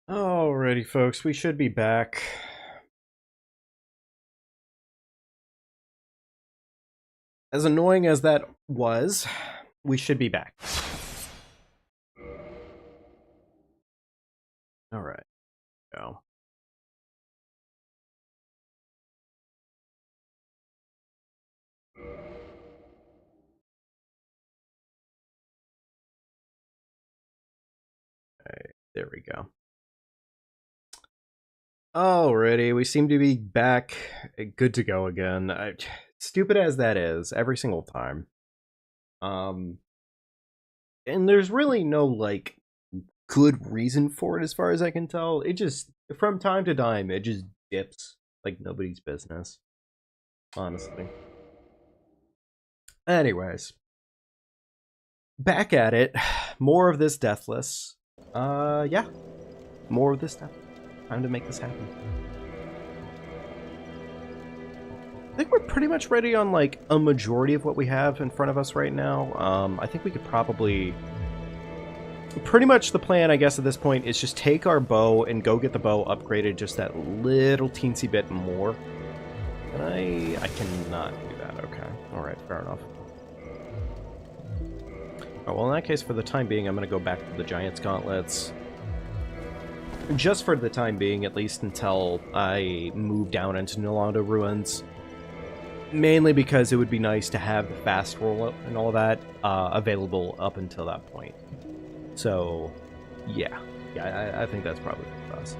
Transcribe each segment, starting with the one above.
Alrighty, folks, we should be back. As annoying as that was, we should be back. Alright, go. Okay, there we go. Alrighty, we seem to be back, good to go again. Stupid as that is, every single time. And there's really no, like, good reason for it as far as I can tell. It just, from time to time, it just dips like nobody's business. Honestly. Anyways. Back at it. More of this Deathless. Yeah. More of this stuff. Time to make this happen. I think we're pretty much ready on, like, a majority of what we have in front of us right now. I think we could probably... Pretty much the plan, I guess, at this point is just take our bow and go get the bow upgraded just that little teensy bit more. And I cannot do that. Okay. Alright, fair enough. Oh, well, in that case, for the time being, I'm going to go back to the Giant's Gauntlets. Just for the time being, at least until I move down into Nilando Ruins. Mainly because it would be nice to have the fast roll and all that available up until that point. So, yeah. Yeah, I think that's probably the best.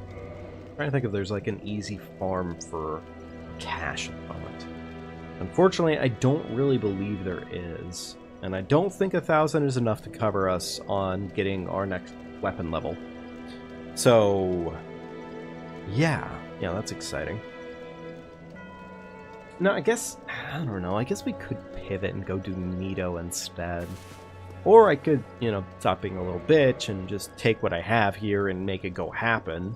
I'm trying to think if there's like an easy farm for cash at the moment. Unfortunately, I don't really believe there is. And I don't think 1,000 is enough to cover us on getting our next weapon level. So, yeah. Yeah, that's exciting. No, I guess, I don't know, I guess we could pivot and go do Nito instead. Or I could, you know, stop being a little bitch and just take what I have here and make it go happen.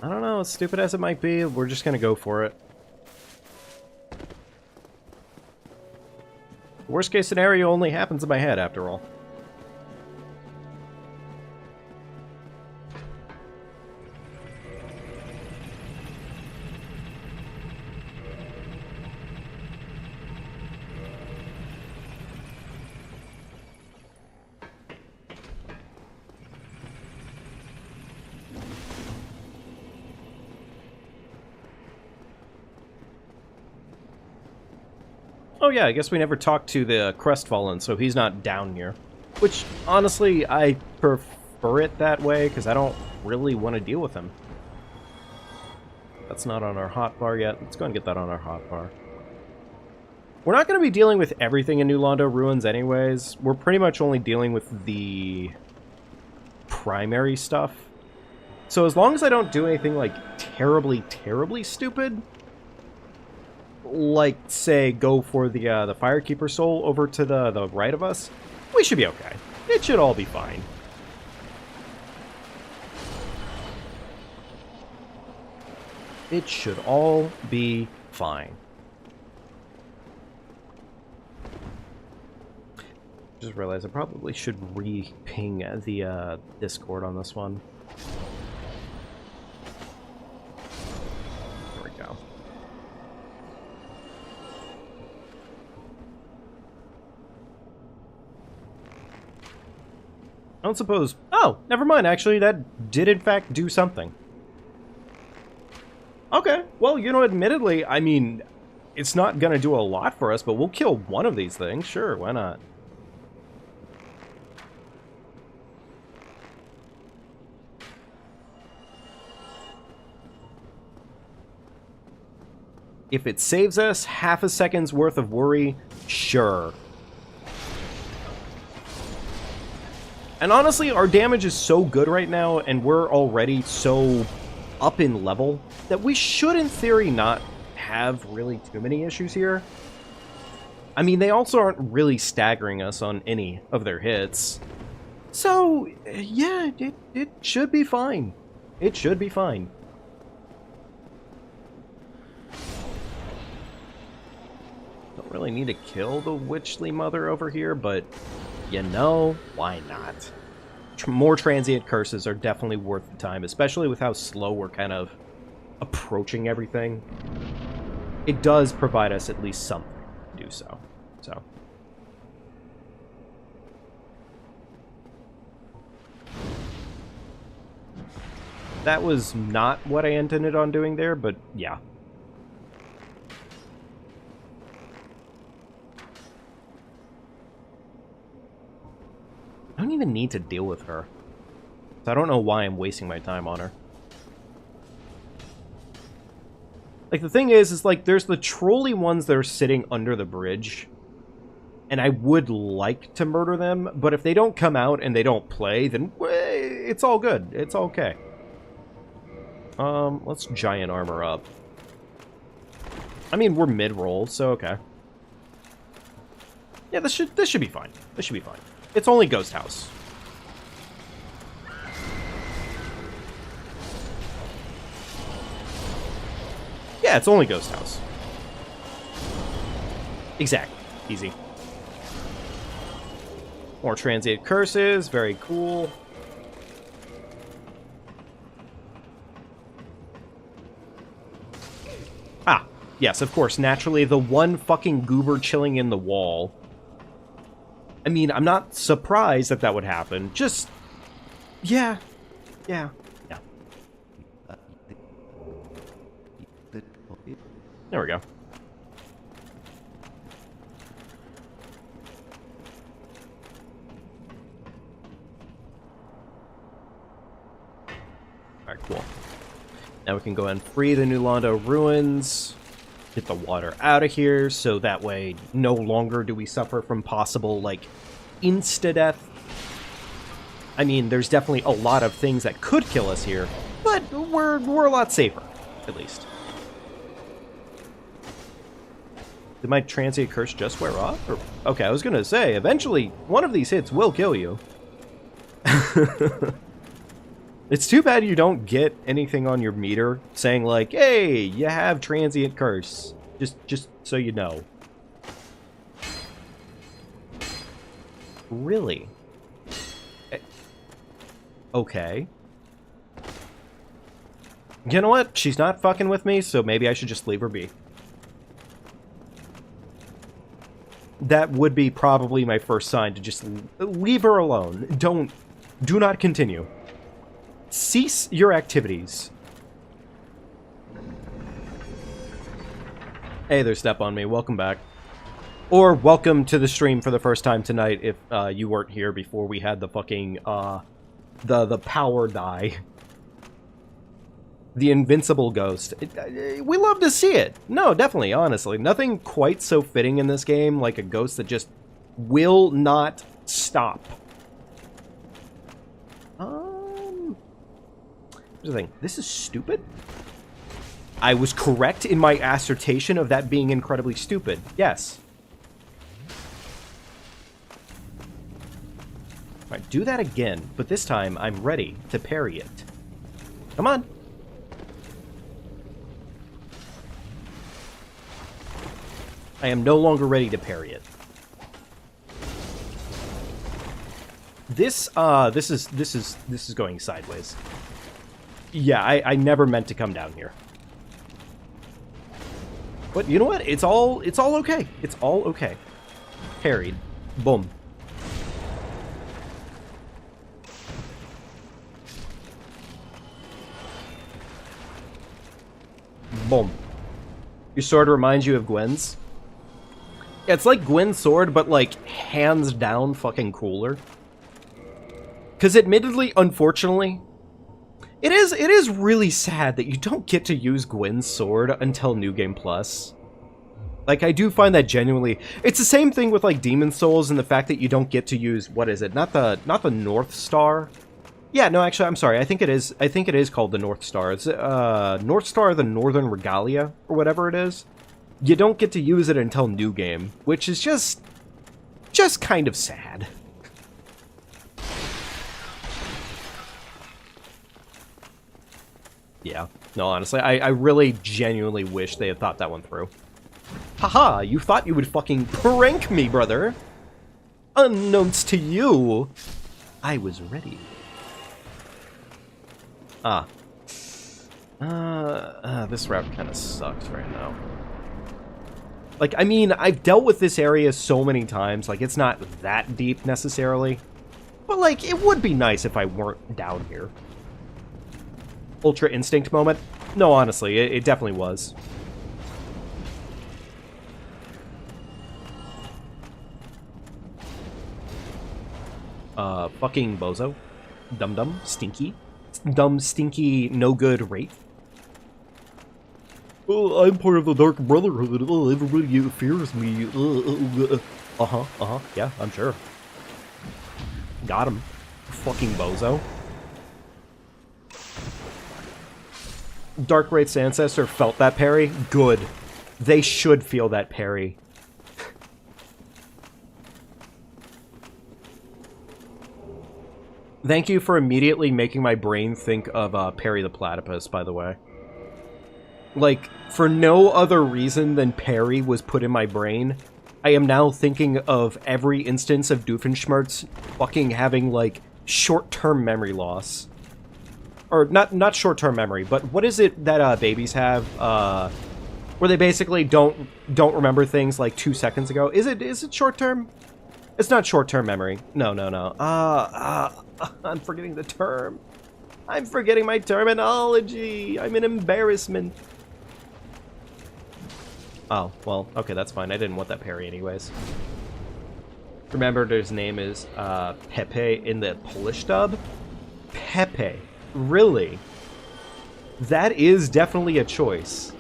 I don't know, as stupid as it might be, we're just gonna go for it. Worst case scenario only happens in my head, after all. Oh yeah, I guess we never talked to the Crestfallen, so he's not down here. Which, honestly, I prefer it that way, because I don't really want to deal with him. That's not on our hotbar yet. Let's go and get that on our hotbar. We're not going to be dealing with everything in New Londo Ruins anyways. We're pretty much only dealing with the primary stuff. So as long as I don't do anything, like, terribly, terribly stupid... like, say, go for the Firekeeper Soul over to the right of us, we should be okay. It should all be fine. It should all be fine. Just realized I probably should re-ping the Discord on this one. I don't suppose... Oh, never mind, actually, that did in fact do something. Okay, well, you know, admittedly, I mean, it's not gonna do a lot for us, but we'll kill one of these things, sure, why not? If it saves us half a second's worth of worry, sure. And honestly, our damage is so good right now, and we're already so up in level, that we should, in theory, not have really too many issues here. I mean, they also aren't really staggering us on any of their hits. So, yeah, it should be fine. It should be fine. Don't really need to kill the Witchly Mother over here, but, you know, why not? More transient curses are definitely worth the time, especially with how slow we're kind of approaching everything. It does provide us at least something to do so. That was not what I intended on doing there, but yeah. I don't even need to deal with her. So I don't know why I'm wasting my time on her. Like, the thing is like, there's the trolley ones that are sitting under the bridge. And I would like to murder them, but if they don't come out and they don't play, then it's all good. It's okay. Let's giant armor up. I mean, we're mid-roll, so okay. Yeah, this should be fine. This should be fine. It's only Ghost House. Yeah, it's only Ghost House. Exactly. Easy. More transient curses. Very cool. Ah, yes, of course. Naturally, the one fucking goober chilling in the wall. I mean, I'm not surprised that would happen. Just, yeah. There we go. Alright, cool. Now we can go and free the New Londo ruins, get the water out of here, so that way no longer do we suffer from possible, like, insta-death. I mean, there's definitely a lot of things that could kill us here, but we're a lot safer, at least. Did my transient curse just wear off? Or, okay, I was gonna say, eventually, one of these hits will kill you. It's too bad you don't get anything on your meter saying like, hey, you have transient curse. Just so you know. Really? Okay. You know what? She's not fucking with me, so maybe I should just leave her be. That would be probably my first sign, to just leave her alone. Do not continue. Cease your activities. Hey there, Step on Me. Welcome back. Or welcome to the stream for the first time tonight if you weren't here before we had the fucking, the power die. The invincible ghost. We love to see it. No, definitely, honestly. Nothing quite so fitting in this game like a ghost that just will not stop. Here's the thing. This is stupid. I was correct in my assertion of that being incredibly stupid. Yes. Alright, do that again, but this time I'm ready to parry it. Come on. I am no longer ready to parry it. This is going sideways. Yeah, I never meant to come down here. But you know what? It's all okay. It's all okay. Parried. Boom. Boom. Your sword reminds you of Gwen's? Yeah, it's like Gwen's sword, but like hands down fucking cooler. Because admittedly, unfortunately, it is really sad that you don't get to use Gwen's sword until New Game Plus. Like, I do find that genuinely... It's the same thing with, like, Demon Souls and the fact that you don't get to use... What is it? Not the North Star? Yeah, no, actually, I'm sorry. I think it is called the North Star. It's, North Star, the Northern Regalia, or whatever it is. you don't get to use it until New Game, which is just kind of sad. Yeah, no, honestly, I really genuinely wish they had thought that one through. Haha, you thought you would fucking prank me, brother. Unknowns to you, I was ready. This route kind of sucks right now. Like, I mean, I've dealt with this area so many times, like, it's not that deep necessarily. But, like, it would be nice if I weren't down here. Ultra Instinct moment? No, honestly, it definitely was. Fucking bozo. Dum-dum. Stinky. Dumb, stinky, no good wraith. Oh, I'm part of the Dark Brotherhood. Oh, everybody fears me. Yeah, I'm sure. Got him. Fucking bozo. Dark Wraith's ancestor felt that parry? Good. They should feel that parry. Thank you for immediately making my brain think of Perry the Platypus, by the way. Like, for no other reason than Perry was put in my brain, I am now thinking of every instance of Doofenshmirtz fucking having, like, short-term memory loss. Or, not short-term memory, but what is it that babies have? Where they basically don't remember things like 2 seconds ago. Is it short-term? It's not short-term memory. No. I'm forgetting the term. I'm forgetting my terminology. I'm an embarrassment. Oh, well, okay, that's fine. I didn't want that parry anyways. Remember, his name is Pepe in the Polish dub? Pepe. Really? That is definitely a choice.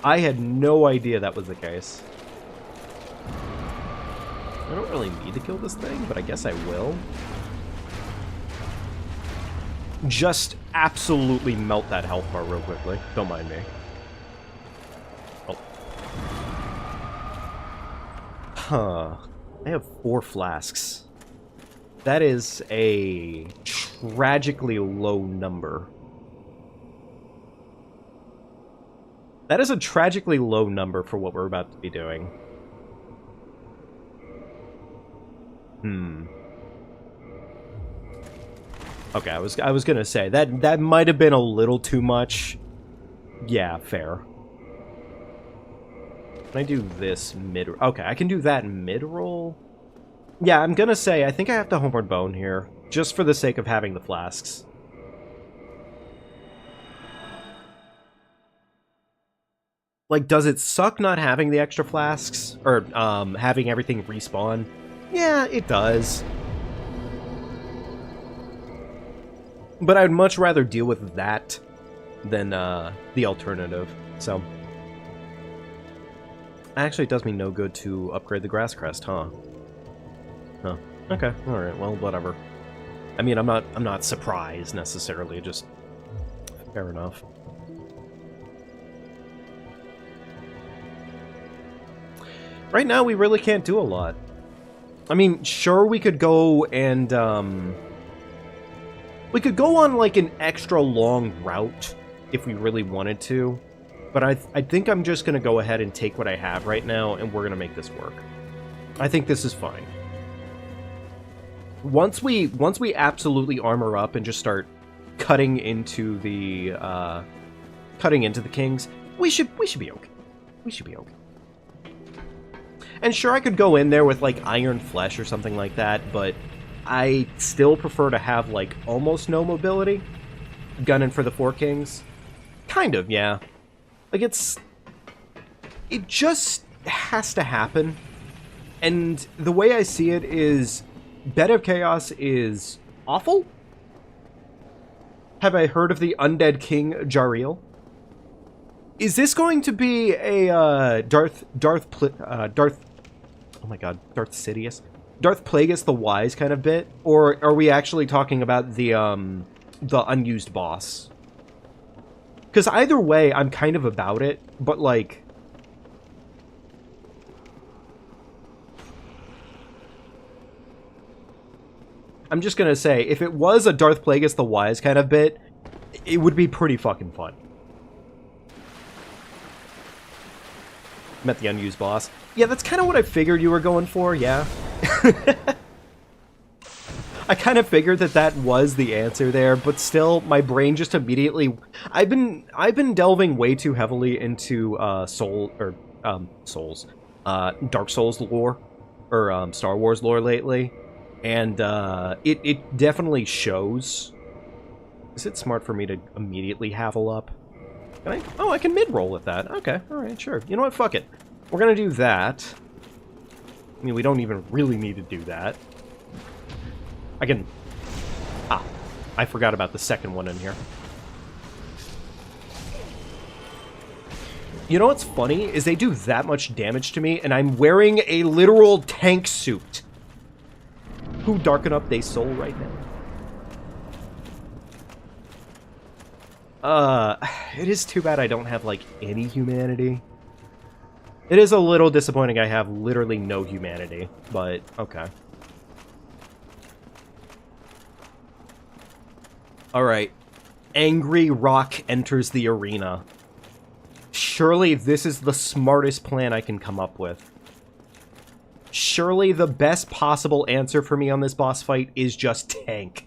I had no idea that was the case. I don't really need to kill this thing, but I guess I will. Just absolutely melt that health bar real quickly. Don't mind me. Oh. Huh. I have 4 flasks. That is a tragically low number. That is a tragically low number for what we're about to be doing. Okay, I was gonna say that might have been a little too much. Yeah, fair. Can I do this mid? Okay, I can do that mid-roll. Yeah, I'm gonna say I think I have to Homeward Bone here, just for the sake of having the flasks. Like, does it suck not having the extra flasks? Or, having everything respawn? Yeah, it does. But I'd much rather deal with that than, the alternative, so... Actually, it does me no good to upgrade the Grass Crest, huh? Huh. Okay, alright, well, whatever. I mean, I'm not surprised, necessarily, just... Fair enough. Right now, we really can't do a lot. I mean, sure, we could go and, we could go on, like, an extra long route if we really wanted to. But I think I'm just going to go ahead and take what I have right now, and we're going to make this work. I think this is fine. Once we absolutely armor up and just start cutting into the kings, we should be okay. We should be okay. And sure, I could go in there with, like, Iron Flesh or something like that, but I still prefer to have, like, almost no mobility. Gunning for the 4 kings. Kind of, yeah. Like, it just has to happen. And the way I see it is, Bed of Chaos is awful. Have I heard of the Undead King Jariel? Is this going to be a Darth Sidious? Darth Plagueis the Wise kind of bit? Or are we actually talking about the unused boss? Because either way, I'm kind of about it, but, like, I'm just gonna say, if it was a Darth Plagueis the Wise kind of bit, it would be pretty fucking fun. Met the unused boss. Yeah, that's kind of what I figured you were going for, yeah. I kind of figured that that was the answer there, but still, my brain just immediately... I've been delving way too heavily into Dark Souls lore, or Star Wars lore lately, and it definitely shows. Is it smart for me to immediately Havel up? Can I? Oh, I can mid-roll with that. Okay, alright, sure. You know what, fuck it. We're gonna do that. I mean, we don't even really need to do that. I can... Ah, I forgot about the second one in here. You know what's funny is they do that much damage to me, and I'm wearing a literal tank suit. Who darken up they soul right now? It is too bad I don't have, like, any humanity. It is a little disappointing I have literally no humanity, but okay. Alright. Angry Rock enters the arena. Surely this is the smartest plan I can come up with. Surely the best possible answer for me on this boss fight is just tank.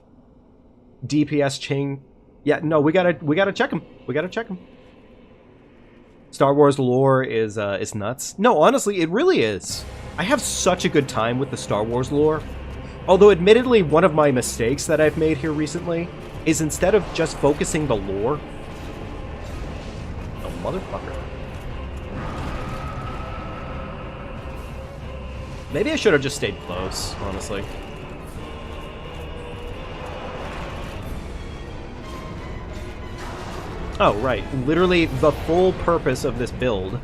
DPS Ching. Yeah, no, we gotta check him. We gotta check him. Star Wars lore is nuts. No, honestly, it really is. I have such a good time with the Star Wars lore. Although, admittedly, one of my mistakes that I've made here recently is instead of just focusing the lore... Oh, motherfucker. Maybe I should have just stayed close, honestly. Oh, right. Literally, the full purpose of this build...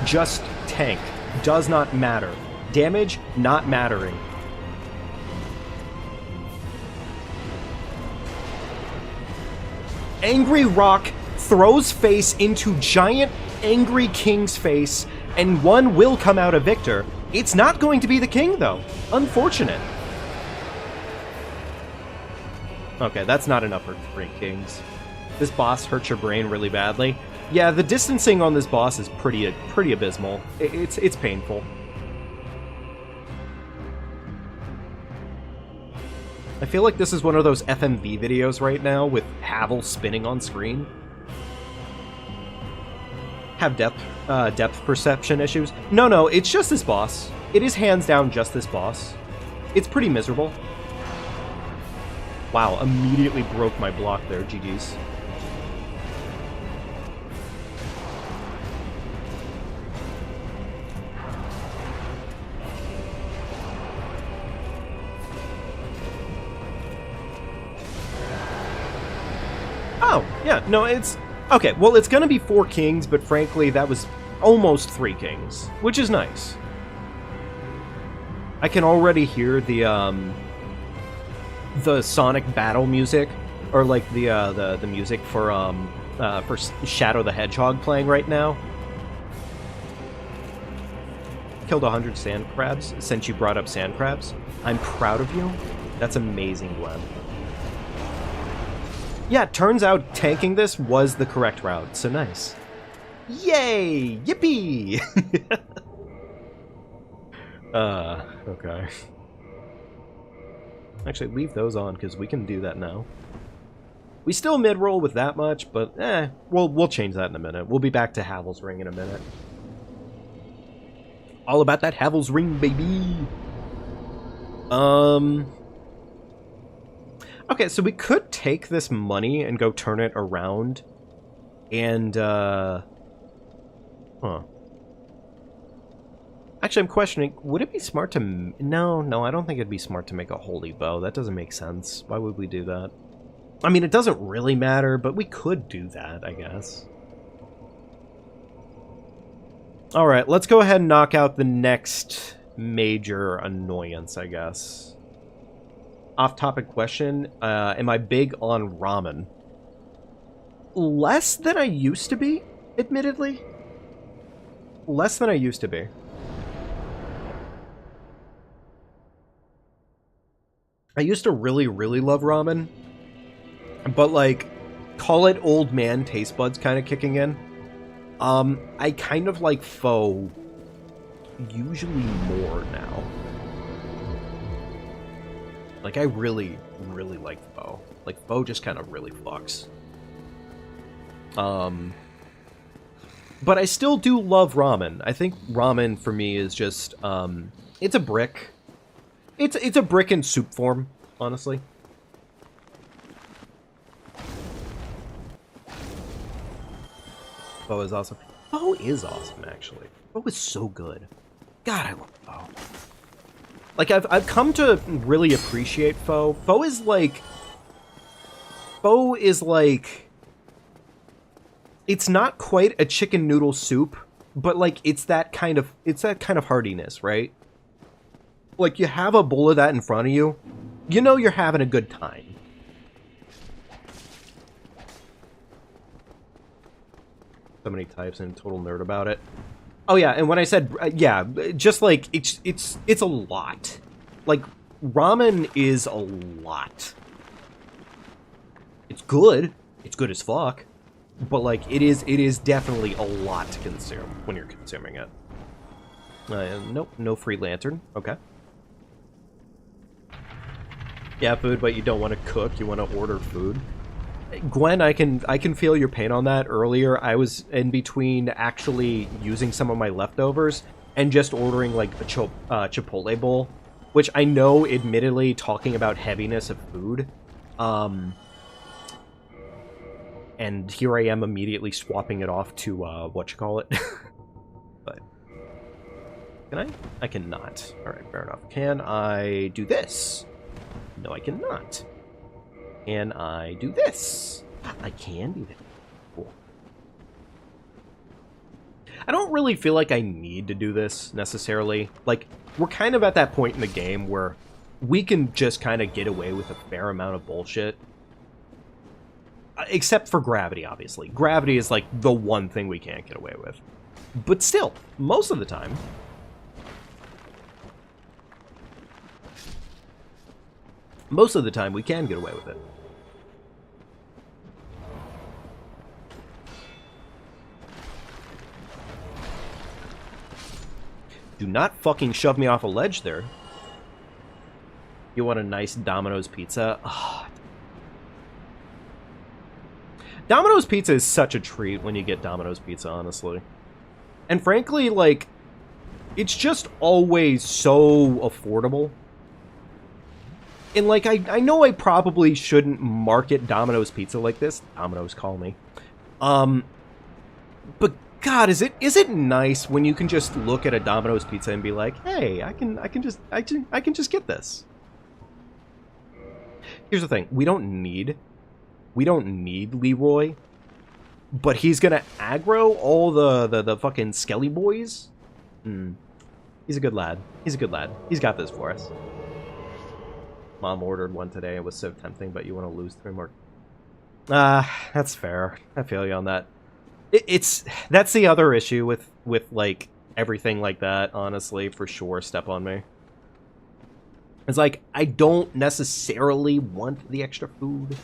Just tank. Does not matter. Damage, not mattering. Angry Rock throws face into giant angry king's face, and one will come out a victor. It's not going to be the king, though. Unfortunate. Okay, that's not enough for 3 kings. This boss hurts your brain really badly. Yeah, the distancing on this boss is pretty abysmal. It's painful. I feel like this is one of those FMV videos right now with Havel spinning on screen. Have depth perception issues? No, it's just this boss. It is hands down just this boss. It's pretty miserable. Wow, immediately broke my block there, GG's. Oh, yeah, no, it's... Okay, well, it's gonna be 4 kings, but frankly, that was almost 3 kings, which is nice. I can already hear the Sonic battle music, or like the music for Shadow the Hedgehog playing right now. Killed 100 sand crabs since you brought up sand crabs. I'm proud of you. That's amazing, Gwen. Yeah, turns out tanking this was the correct route, so nice. Yay! Yippee! Okay. Actually, leave those on, because we can do that now. We still mid-roll with that much, but we'll change that in a minute. We'll be back to Havel's Ring in a minute. All about that Havel's Ring, baby! Okay, so we could take this money and go turn it around, and, Huh. Actually, I'm questioning, would it be smart to... No, I don't think it'd be smart to make a holy bow. That doesn't make sense. Why would we do that? I mean, it doesn't really matter, but we could do that, I guess. Alright, let's go ahead and knock out the next major annoyance, I guess. Off-topic question, am I big on ramen? Less than I used to be, admittedly. Less than I used to be. I used to really, really love ramen, but like, call it old man taste buds kind of kicking in. I kind of like pho usually more now. Like, I really, really like pho. Like, pho just kind of really fucks. But I still do love ramen. I think ramen for me is just, it's a brick. It's a brick in soup form, honestly. Pho is awesome. Pho is awesome, actually. Pho is so good. God, I love pho. Like, I've come to really appreciate pho. Pho is like... It's not quite a chicken noodle soup, but like it's that kind of heartiness, right? Like, you have a bowl of that in front of you, you know you're having a good time. So many types and total nerd about it. Oh yeah, and when I said yeah, just like it's a lot. Like, ramen is a lot. It's good. It's good as fuck. But like, it is definitely a lot to consume when you're consuming it. Nope, no free lantern. Okay. Yeah, food, but you don't want to cook. You want to order food. Gwen, I can feel your pain on that. Earlier, I was in between actually using some of my leftovers and just ordering like a Chipotle bowl, which I know, admittedly, talking about heaviness of food, and here I am immediately swapping it off to, whatchamacallit. But, can I? I cannot. Alright, fair enough. Can I do this? No, I cannot. Can I do this? I can do that. Cool. I don't really feel like I need to do this, necessarily. Like, we're kind of at that point in the game where we can just kind of get away with a fair amount of bullshit. Except for gravity, obviously. Gravity is, like, the one thing we can't get away with. But still, most of the time... Most of the time, we can get away with it. Do not fucking shove me off a ledge there. You want a nice Domino's pizza? Oh. Domino's pizza is such a treat when you get Domino's pizza, honestly. And frankly, like, it's just always so affordable. And, like, I know I probably shouldn't market Domino's pizza like this. Domino's, call me. But God, is it nice when you can just look at a Domino's pizza and be like, hey, I can just get this. Here's the thing, we don't need Leroy, but he's gonna aggro all the fucking skelly boys. He's a good lad. He's a good lad. He's got this for us. Mom ordered one today. It was so tempting, but you want to lose 3 more. That's fair. I feel you on that. That's the other issue with like everything like that, honestly, for sure. Step on me. It's like, I don't necessarily want the extra food,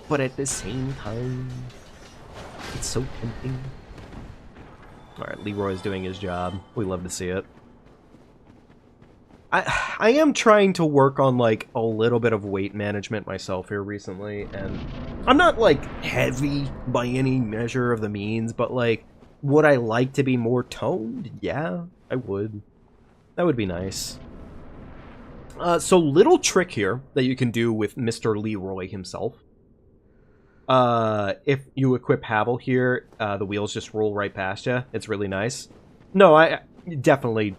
but at the same time, it's so tempting. Alright, Leroy's doing his job. We love to see it. I am trying to work on, like, a little bit of weight management myself here recently, and I'm not, like, heavy by any measure of the means, but, like, would I like to be more toned? Yeah, I would. That would be nice. So little trick here that you can do with Mr. Leroy himself. If you equip Havel here, the wheels just roll right past you. It's really nice. No, I definitely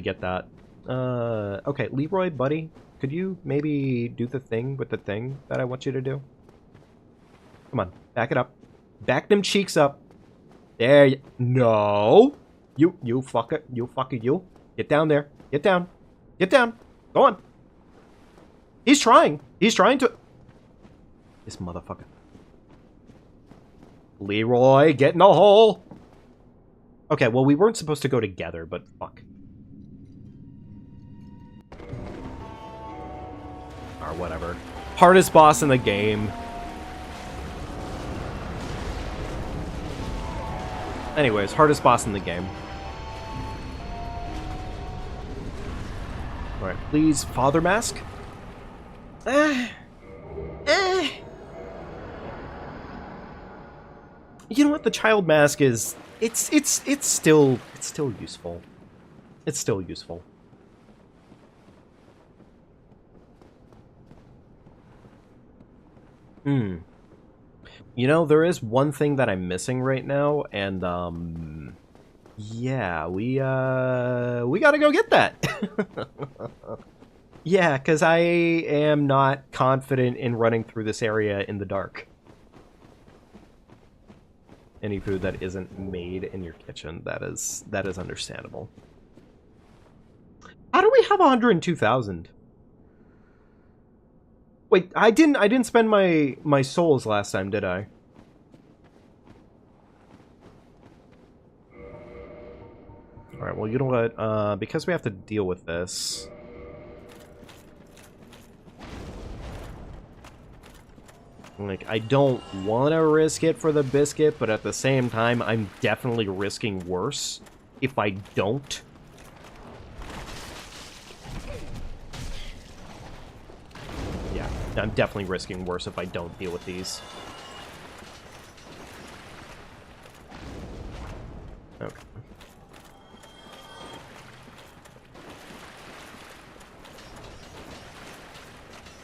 get that. Okay, Leroy, buddy, could you maybe do the thing with the thing that I want you to do? Come on, back it up. Back them cheeks up. There you... No! You fucker, you. Get down there. Get down. Get down. Go on. He's trying. He's trying to... This motherfucker. Leroy, get in the hole! Okay, well, we weren't supposed to go together, but fuck. whatever. Hardest boss in the game. Anyways, hardest boss in the game. Alright, please, Father Mask? You know what? The Child Mask is... It's still useful. It's still useful. You know, there is one thing that I'm missing right now, and, yeah, we gotta go get that. Yeah, because I am not confident in running through this area in the dark. Any food that isn't made in your kitchen, that is understandable. How do we have 102,000? Wait, I didn't spend my souls last time, did I? Alright, well, you know what? Because we have to deal with this... Like, I don't want to risk it for the biscuit, but at the same time, I'm definitely risking worse if I don't. Yeah, I'm definitely risking worse if I don't deal with these. Okay.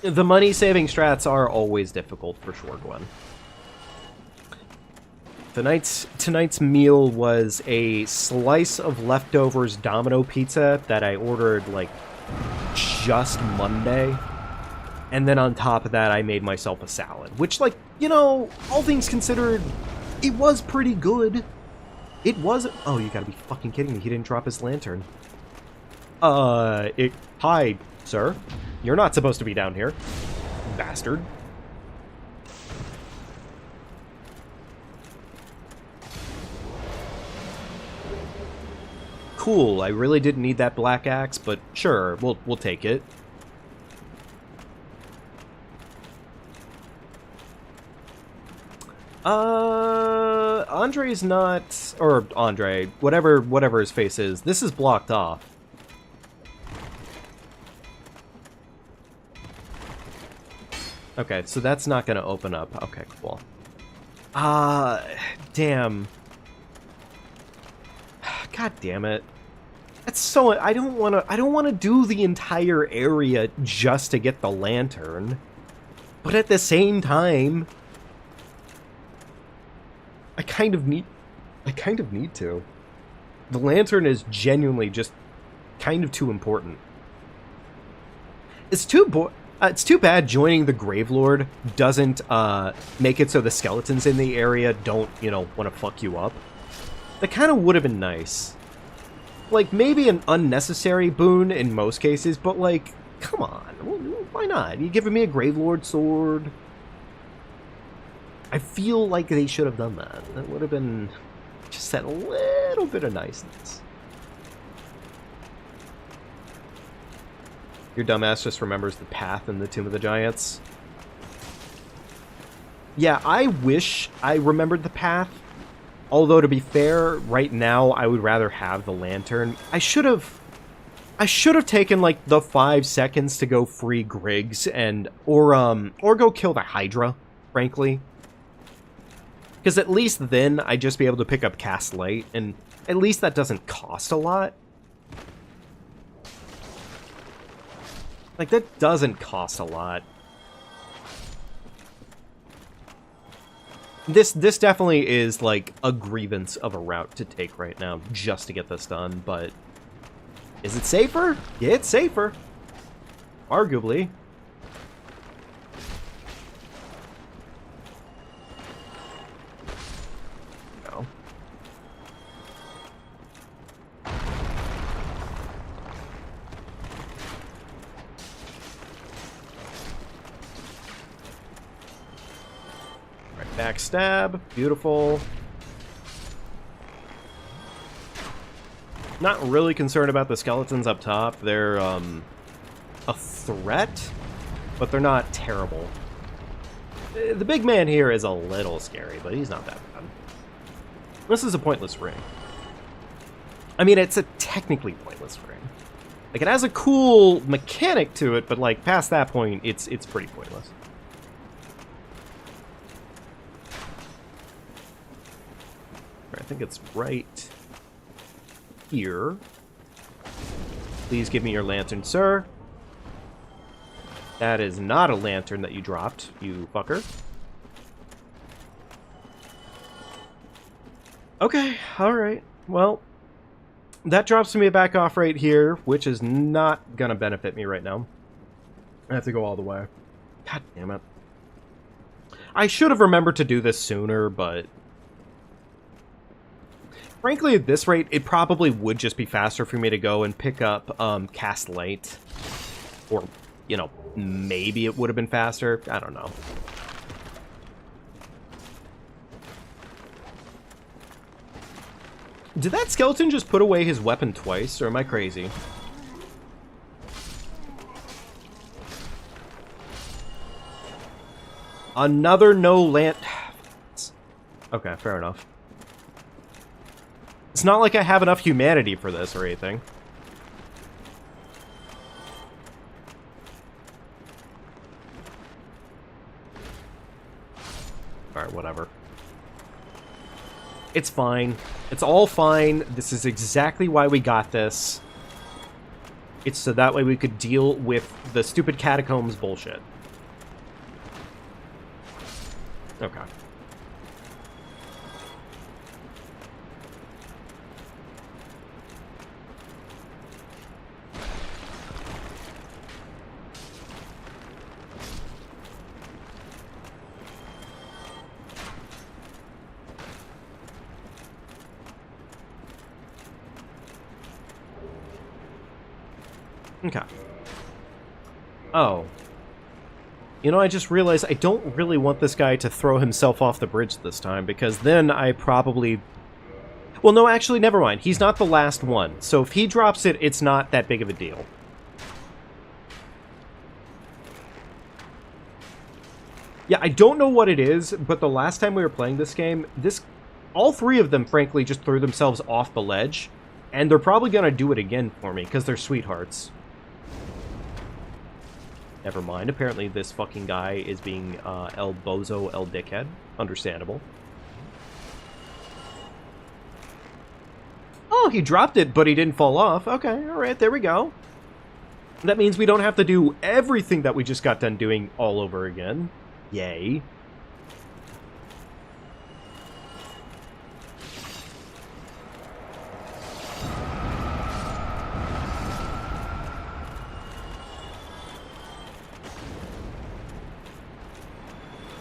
The money-saving strats are always difficult, for sure, Gwen. Tonight's meal was a slice of leftovers Domino pizza that I ordered, like, just Monday. And then on top of that, I made myself a salad. Which, like, you know, all things considered, it was pretty good. It was... Oh, you gotta be fucking kidding me. He didn't drop his lantern. Hi, sir. You're not supposed to be down here, bastard. Cool, I really didn't need that black axe, but sure, we'll take it. Andre's not... Or Andre, whatever his face is, this is blocked off. Okay, so that's not gonna open up. Okay, cool. Damn. God damn it. That's so... I don't wanna do the entire area just to get the lantern. But at the same time... I kind of need to. The lantern is genuinely just kind of too important. It's too bad joining the Gravelord doesn't make it so the skeletons in the area don't, you know, want to fuck you up. That kind of would have been nice. Like, maybe an unnecessary boon in most cases, but, like, come on. Why not? You giving me a Gravelord sword? I feel like they should have done that. That would have been just that little bit of niceness. Your dumbass just remembers the path in the Tomb of the Giants. Yeah, I wish I remembered the path. Although, to be fair, right now, I would rather have the lantern. I should have taken, like, the 5 seconds to go free Griggs and... Or go kill the Hydra, frankly. Because at least then, I'd just be able to pick up Cast Light, and at least that doesn't cost a lot. Like, that doesn't cost a lot. This definitely is, like, a grievance of a route to take right now, just to get this done, but... Is it safer? Yeah, it's safer. Arguably. No. Backstab. Beautiful. Not really concerned about the skeletons up top. They're, a threat, but they're not terrible. The big man here is a little scary, but he's not that bad. This is a pointless ring. I mean, it's a technically pointless ring. Like, it has a cool mechanic to it, but, like, past that point, it's pretty pointless. I think it's right here. Please give me your lantern, sir. That is not a lantern that you dropped, you fucker. Okay, alright. Well, that drops me back off right here, which is not gonna benefit me right now. I have to go all the way. God damn it. I should have remembered to do this sooner, but... frankly, at this rate, it probably would just be faster for me to go and pick up Cast Light. Or, you know, maybe it would have been faster. I don't know. Did that skeleton just put away his weapon twice, or am I crazy? Another no lant... Okay, fair enough. It's not like I have enough humanity for this or anything. Alright, whatever. It's fine. It's all fine. This is exactly why we got this. It's so that way we could deal with the stupid catacombs bullshit. Okay. Okay. Oh. You know, I just realized I don't really want this guy to throw himself off the bridge this time, because then I probably... well, no, actually, never mind. He's not the last one. So if he drops it, it's not that big of a deal. Yeah, I don't know what it is, but the last time we were playing this game, all three of them, frankly, just threw themselves off the ledge, and they're probably going to do it again for me, because they're sweethearts. Never mind. Apparently this fucking guy is being El Bozo El Dickhead. Understandable. Oh, he dropped it, but he didn't fall off. Okay, alright, there we go. That means we don't have to do everything that we just got done doing all over again. Yay.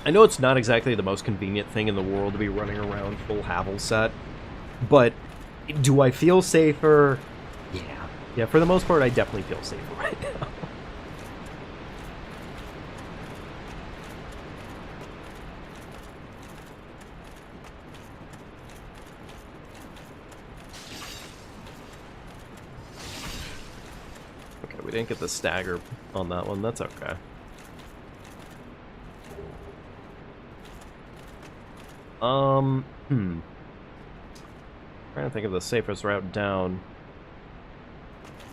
I know it's not exactly the most convenient thing in the world to be running around full Havel set, but do I feel safer? Yeah. Yeah, for the most part, I definitely feel safer right now. Okay, we didn't get the stagger on that one. That's okay. Trying to think of the safest route down.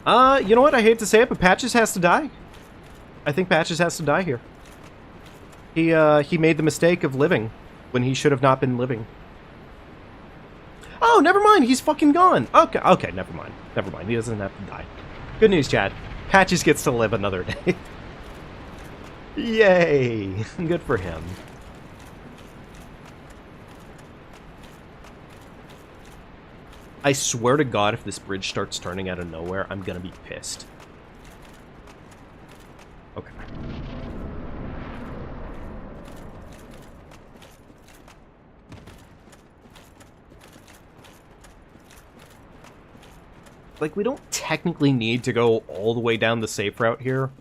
You know what? I hate to say it, but Patches has to die. I think Patches has to die here. He made the mistake of living when he should have not been living. Oh, never mind. He's fucking gone. Okay, never mind. Never mind. He doesn't have to die. Good news, Chad. Patches gets to live another day. Yay. Good for him. I swear to God, if this bridge starts turning out of nowhere, I'm gonna be pissed. Okay. Like, we don't technically need to go all the way down the safe route here.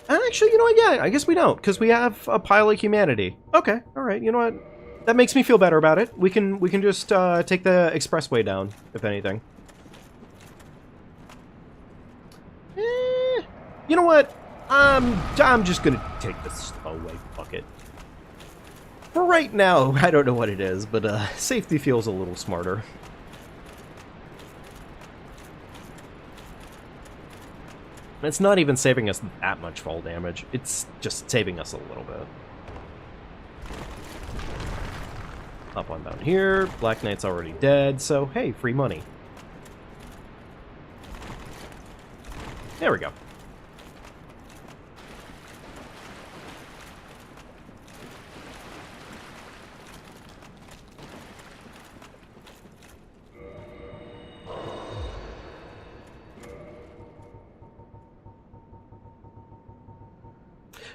Actually, you know what? Yeah, I guess we don't, because we have a pile of humanity. Okay, alright, you know what? That makes me feel better about it. We can just take the expressway down, if anything. You know what? I'm just gonna take this away. Fuck it. For right now, I don't know what it is, but safety feels a little smarter. It's not even saving us that much fall damage. It's just saving us a little bit. Up on down here. Black Knight's already dead, so hey, free money. There we go.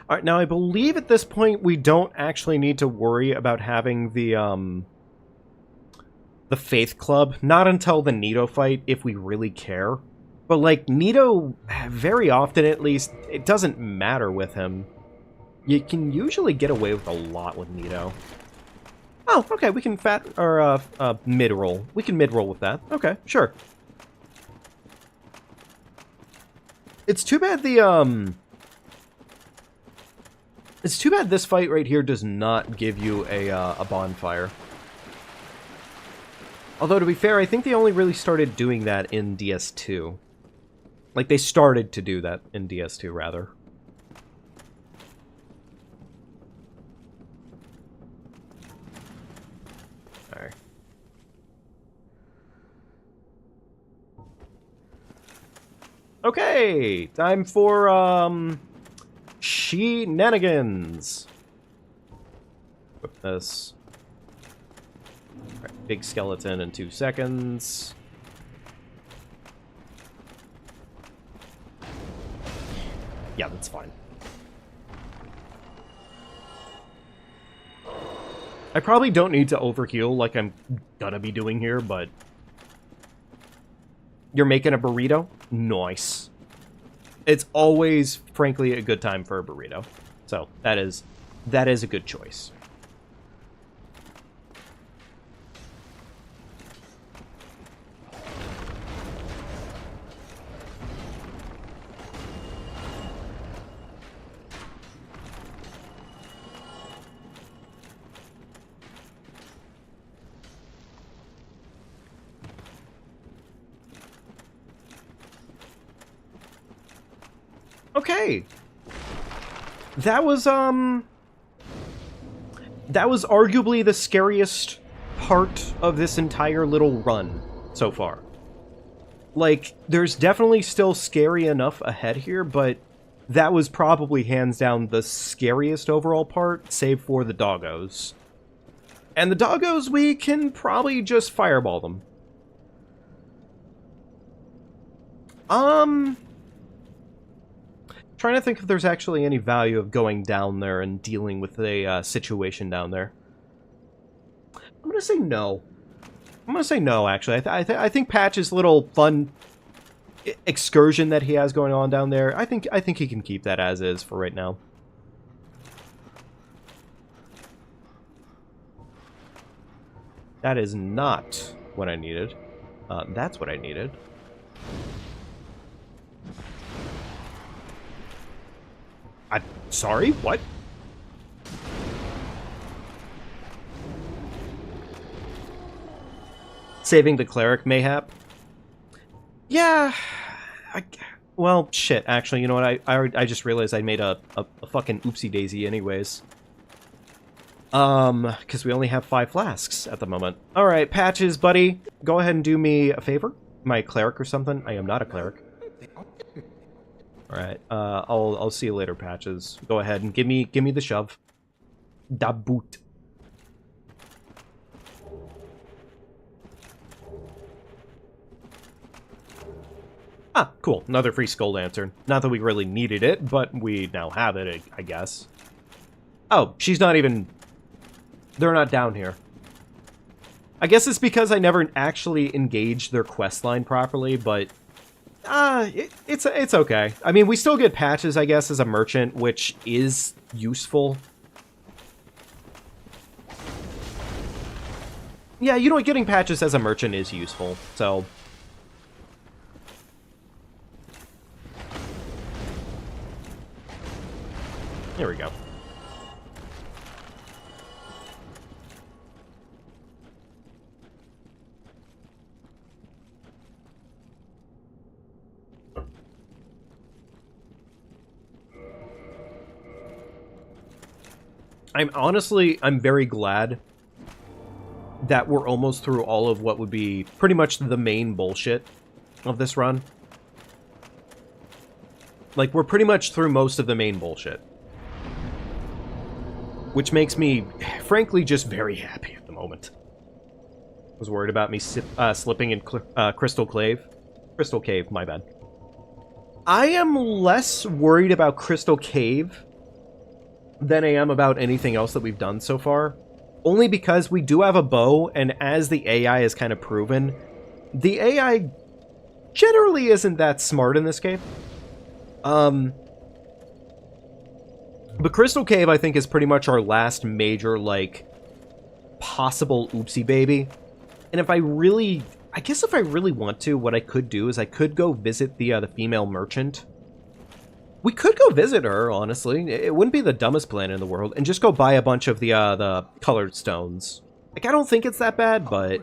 All right, now I believe at this point we don't actually need to worry about having the Faith Club, not until the Nito fight, if we really care. But, like, Nito, very often at least, it doesn't matter with him. You can usually get away with a lot with Nito. Oh, okay, we can mid-roll. We can mid-roll with that. Okay, sure. It's too bad It's too bad this fight right here does not give you a bonfire. Although, to be fair, I think they only really started doing that in DS2. Like, they started to do that in DS2, rather. Alright. Okay! Time for, shenanigans! Whip this. Alright, big skeleton in 2 seconds. Yeah, that's fine. I probably don't need to overheal like I'm gonna be doing here, but... You're making a burrito? Nice. It's always, frankly, a good time for a burrito. So, that is a good choice. Okay. That was arguably the scariest part of this entire little run so far. Like, there's definitely still scary enough ahead here, but that was probably hands down the scariest overall part, save for the doggos. And the doggos, we can probably just fireball them. Trying to think if there's actually any value of going down there and dealing with a situation down there. I'm gonna say no. I'm gonna say no, actually. I think Patch's little fun excursion that he has going on down there, I think he can keep that as is for right now. That is not what I needed. That's what I needed. Sorry? What? Saving the cleric, mayhap? Yeah. Well, shit, actually, you know what? I just realized I made a fucking oopsie-daisy anyways. Because we only have 5 flasks at the moment. Alright, Patches, buddy. Go ahead and do me a favor. Am I a cleric or something? I am not a cleric. Alright, I'll see you later, Patches. Go ahead and give me the shove. Da boot. Ah, cool. Another free skull lantern. Not that we really needed it, but we now have it, I guess. Oh, she's not even... They're not down here. I guess it's because I never actually engaged their questline properly, but... it's okay. I mean, we still get Patches, I guess, as a merchant, which is useful. Yeah, you know what? Getting Patches as a merchant is useful, so... There we go. I'm very glad that we're almost through all of what would be pretty much the main bullshit of this run. Like, we're pretty much through most of the main bullshit. Which makes me, frankly, just very happy at the moment. I was worried about me slipping in Crystal Cave. Crystal Cave, my bad. I am less worried about Crystal Cave than I am about anything else that we've done so far. Only because we do have a bow, and as the AI has kind of proven, the AI generally isn't that smart in this game. But Crystal Cave, I think, is pretty much our last major, like, possible oopsie baby. And if I really... I guess if I really want to, what I could do is I could go visit the female merchant. We could go visit her, honestly. It wouldn't be the dumbest plan in the world. And just go buy a bunch of the colored stones. Like, I don't think it's that bad, but...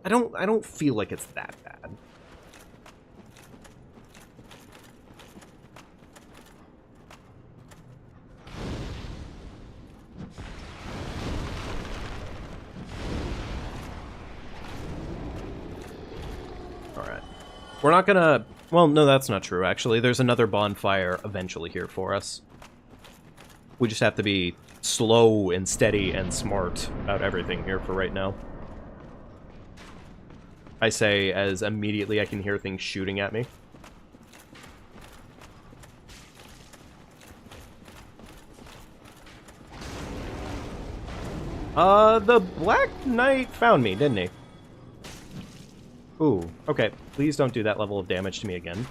I don't feel like it's that bad. Alright. We're not gonna... Well, no, that's not true, actually. There's another bonfire eventually here for us. We just have to be slow and steady and smart about everything here for right now. I say as immediately I can hear things shooting at me. The Black Knight found me, didn't he? Ooh, okay. Please don't do that level of damage to me again.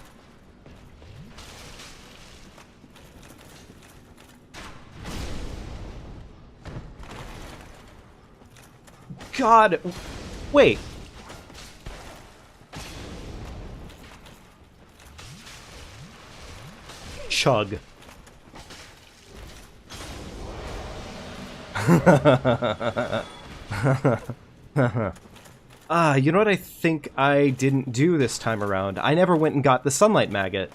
God! Wait! Chug. You know what I think I didn't do this time around? I never went and got the sunlight maggot.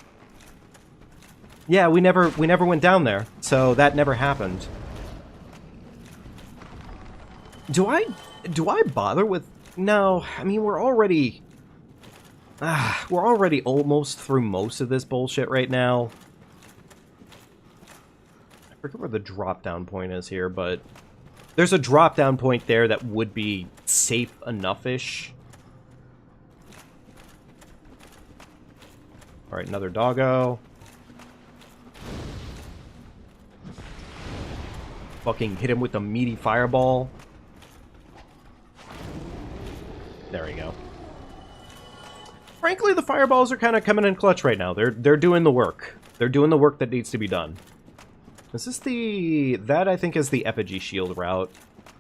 Yeah, we never went down there, so that never happened. Do I bother with... No, I mean, we're already almost through most of this bullshit right now. I forget where the drop-down point is here, but... There's a drop-down point there that would be safe enough-ish. Alright, another doggo. Fucking hit him with a meaty fireball. There we go. Frankly, the fireballs are kind of coming in clutch right now. They're doing the work. They're doing the work that needs to be done. Is this the... That, I think, is the effigy shield route,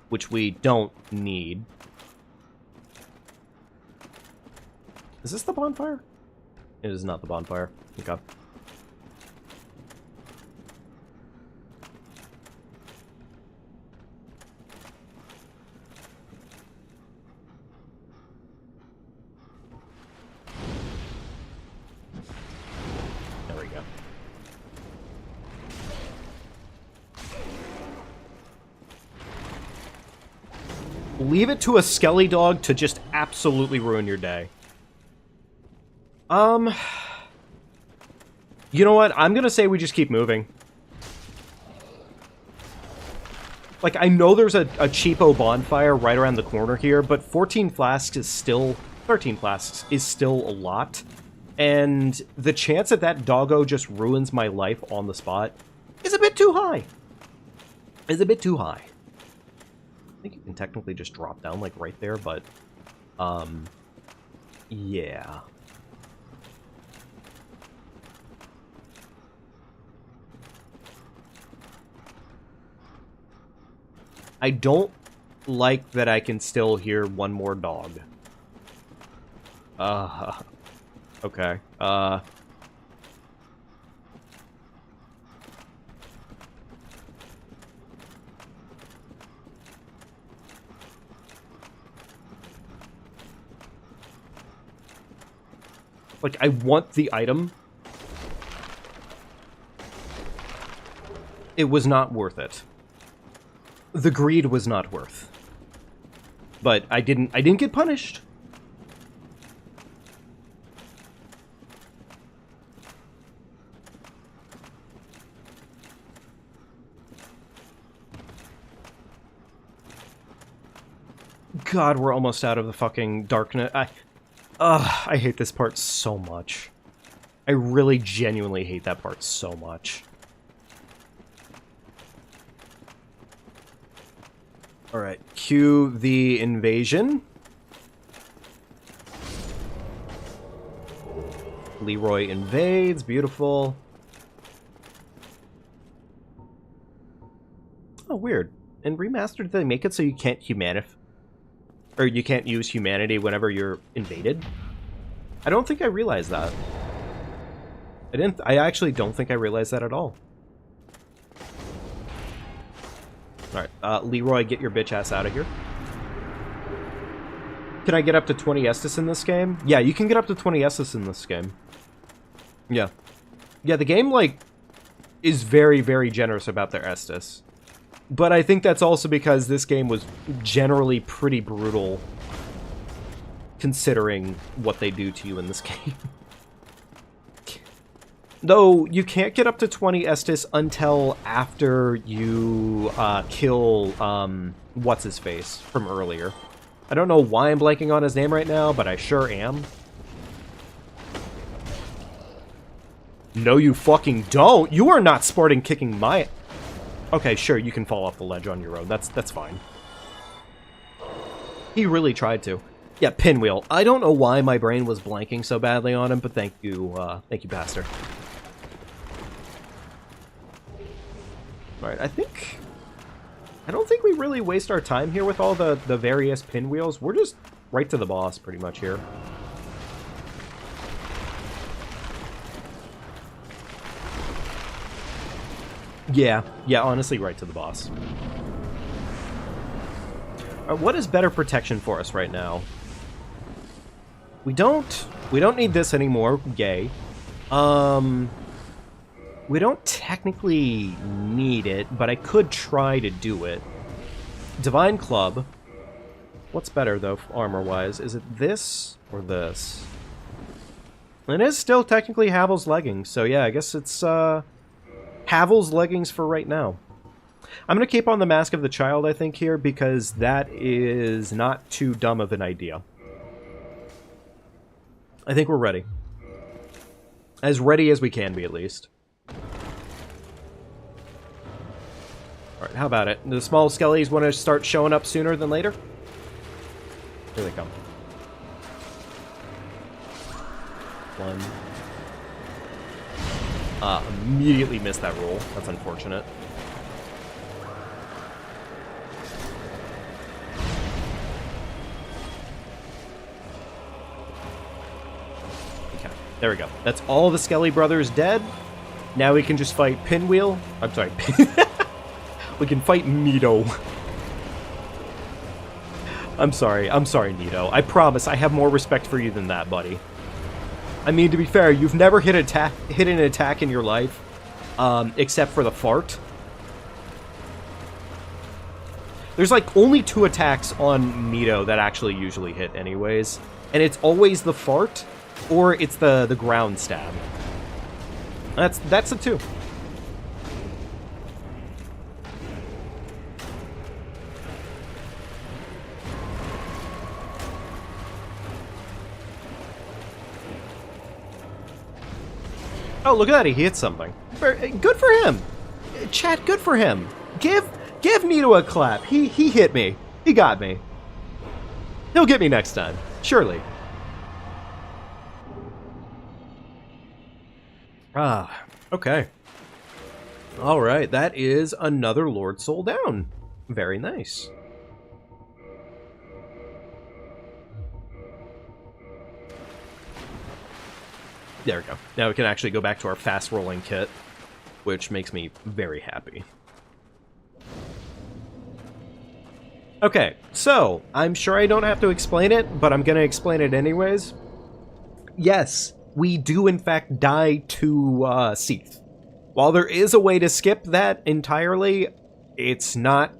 which we don't need. Is this the bonfire? It is not the bonfire. Okay. There we go. Leave it to a skelly dog to just absolutely ruin your day. You know what? I'm gonna say we just keep moving. Like, I know there's a cheapo bonfire right around the corner here, but 14 flasks is still... 13 flasks is still a lot. And the chance that that doggo just ruins my life on the spot is a bit too high. Is a bit too high. I think you can technically just drop down, like, right there, but... yeah. I don't like that I can still hear one more dog. Okay. Like, I want the item. It was not worth it. The greed was not worth. But I didn't get punished. God, we're almost out of the fucking darkness. I hate this part so much. I really genuinely hate that part so much. Alright, cue the invasion. Leroy invades, beautiful. Oh, weird. In Remastered, did they make it so you can't or you can't use humanity whenever you're invaded? I don't think I realized that. I actually don't think I realized that at all. Alright, Leroy, get your bitch ass out of here. Can I get up to 20 Estus in this game? Yeah, you can get up to 20 Estus in this game. Yeah. Yeah, the game, like, is very, very generous about their Estus. But I think that's also because this game was generally pretty brutal, considering what they do to you in this game. Though, you can't get up to 20 Estus until after you kill, what's-his-face from earlier. I don't know why I'm blanking on his name right now, but I sure am. No, you fucking don't! You are not sporting kicking my... Okay, sure, you can fall off the ledge on your own. That's fine. He really tried to. Yeah, Pinwheel. I don't know why my brain was blanking so badly on him, but thank you, Pastor. Alright, I don't think we really waste our time here with all the various pinwheels. We're just right to the boss, pretty much, here. Yeah, honestly, right to the boss. What is better protection for us right now? We don't need this anymore, yay. We don't technically need it, but I could try to do it. Divine Club. What's better, though, armor-wise? Is it this or this? It is still technically Havel's leggings, so yeah, I guess it's, Havel's leggings for right now. I'm going to keep on the Mask of the Child, I think, here, because that is not too dumb of an idea. I think we're ready. As ready as we can be, at least. Alright, how about it? The small skellies want to start showing up sooner than later? Here they come. One. Immediately missed that roll. That's unfortunate. Okay, there we go. That's all the Skelly brothers dead. Now we can just fight Pinwheel. I'm sorry. We can fight Nito. I'm sorry, Nito. I promise I have more respect for you than that, buddy. I mean, to be fair, you've never hit an attack in your life, except for the fart. There's, like, only 2 attacks on Nito that actually usually hit anyways, and it's always the fart, or it's the ground stab. That's the 2. Oh, look at that, he hit something. Good for him! Chat, good for him! Give Nito a clap. He hit me. He got me. He'll get me next time. Surely. Ah, okay. Alright, that is another Lord Soul down. Very nice. There we go. Now we can actually go back to our fast-rolling kit, which makes me very happy. Okay, so, I'm sure I don't have to explain it, but I'm gonna explain it anyways. Yes, we do in fact die to Seath. While there is a way to skip that entirely, it's not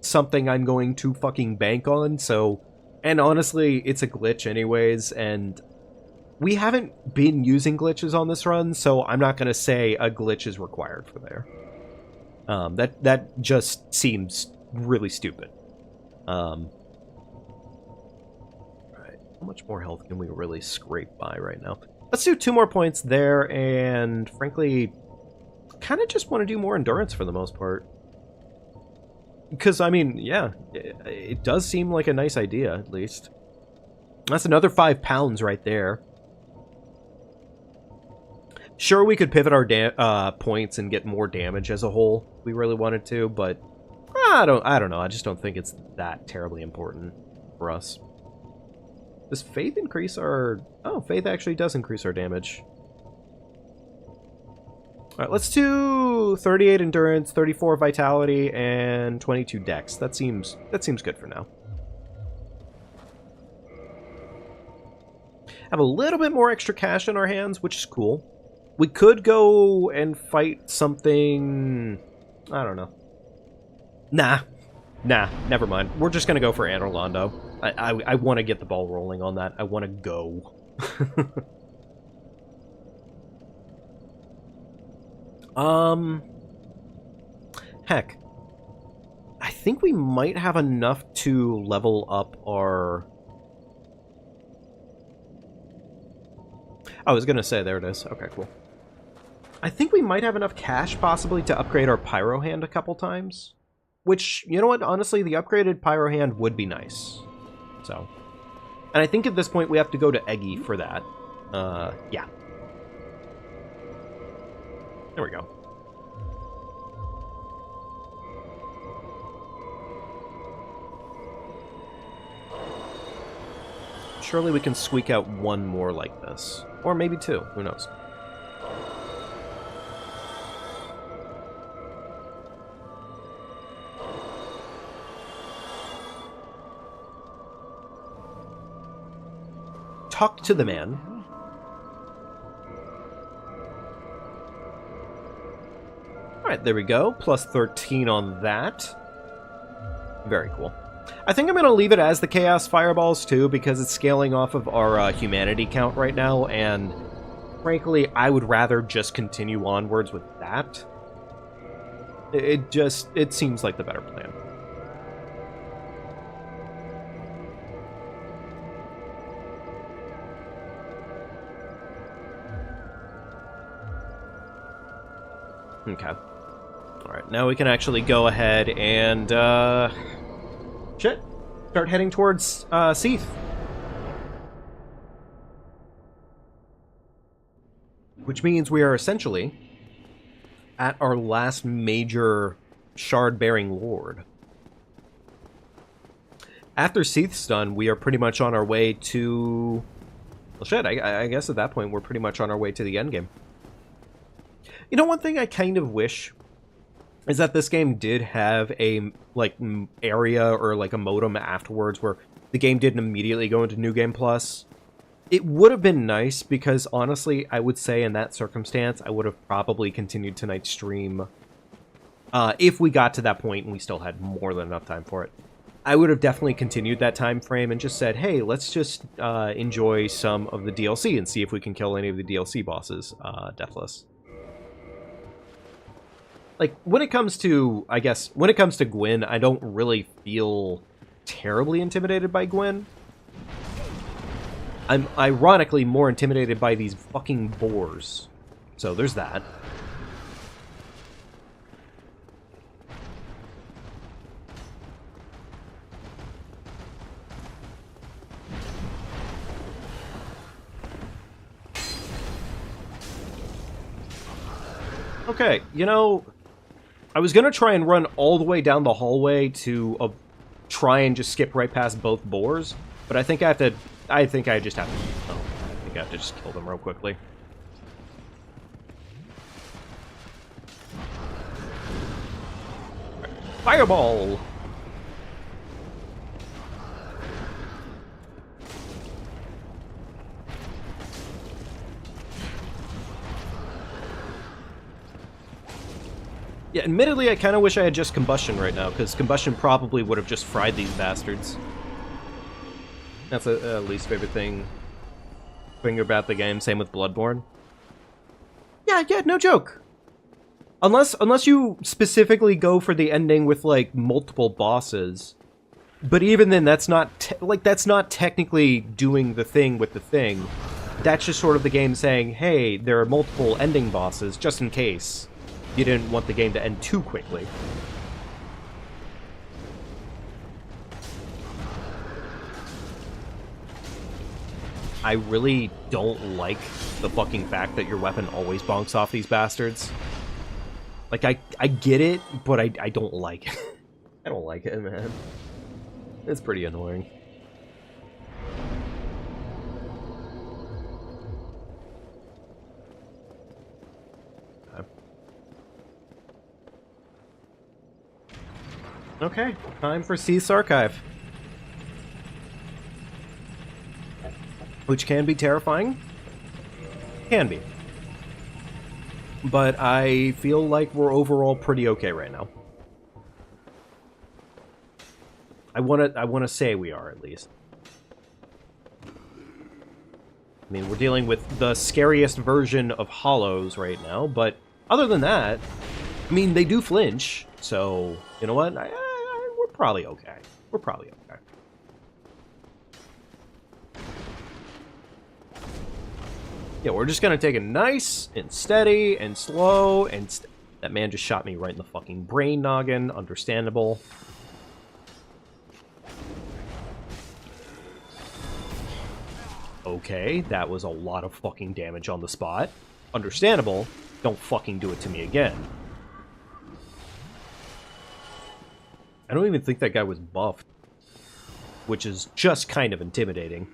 something I'm going to fucking bank on, so... And honestly, it's a glitch anyways, and we haven't been using glitches on this run, so I'm not going to say a glitch is required for there. That just seems really stupid. Right. How much more health can we really scrape by right now? Let's do 2 more points there, and frankly, kind of just want to do more endurance for the most part. Because, I mean, yeah, it does seem like a nice idea, at least. That's another 5 pounds right there. Sure, we could pivot our points and get more damage as a whole if we really wanted to, but I don't know. I just don't think it's that terribly important for us. Does Faith increase our... Oh, Faith actually does increase our damage. Alright, let's do 38 endurance, 34 vitality, and 22 dex. That seems good for now. Have a little bit more extra cash in our hands, which is cool. We could go and fight something... I don't know. Nah, never mind. We're just gonna go for Anor Londo. I want to get the ball rolling on that. I want to go. Heck. I think we might have enough to level up our... I was gonna say, there it is. Okay, cool. I think we might have enough cash, possibly, to upgrade our Pyro Hand a couple times. Which, you know what, honestly, the upgraded Pyro Hand would be nice. So. And I think at this point we have to go to Eggy for that. Yeah. There we go. Surely we can squeak out 1 more like this. Or maybe 2, who knows. Talk to the man. Alright, there we go. Plus 13 on that. Very cool. I think I'm going to leave it as the Chaos Fireballs, too, because it's scaling off of our humanity count right now, and frankly, I would rather just continue onwards with that. It seems like the better plan. Okay. Alright, now we can actually go ahead and, shit. Start heading towards, Seath. Which means we are essentially at our last major shard-bearing lord. After Seath's done, we are pretty much on our way to... Well, shit, I guess at that point we're pretty much on our way to the endgame. You know, one thing I kind of wish is that this game did have a, like, area or, like, a modem afterwards where the game didn't immediately go into New Game Plus. It would have been nice because, honestly, I would say in that circumstance, I would have probably continued tonight's stream if we got to that point and we still had more than enough time for it. I would have definitely continued that time frame and just said, hey, let's just enjoy some of the DLC and see if we can kill any of the DLC bosses, Deathless. Like, when it comes to, I guess, when it comes to Gwyn, I don't really feel terribly intimidated by Gwyn. I'm ironically more intimidated by these fucking boars. So there's that. Okay, you know, I was gonna try and run all the way down the hallway to try and just skip right past both boars, but I think I have to. I think I just have to. Oh, I think I have to just kill them real quickly. Fireball! Yeah, admittedly, I kind of wish I had just Combustion right now, because Combustion probably would have just fried these bastards. That's a least favorite thing about the game. Same with Bloodborne. Yeah, no joke. Unless you specifically go for the ending with, like, multiple bosses. But even then, that's not technically doing the thing with the thing. That's just sort of the game saying, hey, there are multiple ending bosses, just in case you didn't want the game to end too quickly. I really don't like the fucking fact that your weapon always bonks off these bastards. Like, I get it, but I don't like it. I don't like it, man. It's pretty annoying. Okay, time for Cease Archive. Which can be terrifying. Can be. But I feel like we're overall pretty okay right now. I wanna say we are, at least. I mean, we're dealing with the scariest version of Hollows right now, but other than that, I mean, they do flinch, so, you know what? We're probably okay. We're probably okay. Yeah, we're just gonna take it nice and steady and slow, and that man just shot me right in the fucking brain noggin. Understandable. Okay, that was a lot of fucking damage on the spot. Understandable. Don't fucking do it to me again. I don't even think that guy was buffed, which is just kind of intimidating.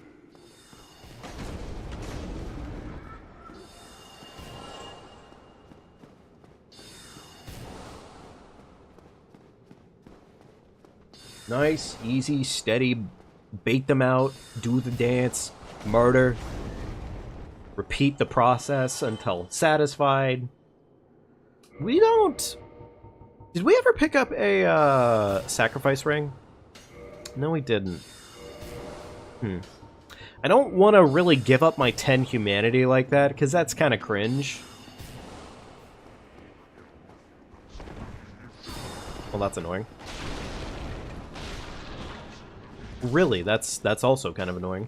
Nice, easy, steady, bait them out, do the dance, murder, repeat the process until satisfied. We don't... Did we ever pick up a sacrifice ring? No, we didn't. I don't want to really give up my 10 humanity like that, because that's kind of cringe. Well, that's annoying. Really, that's also kind of annoying.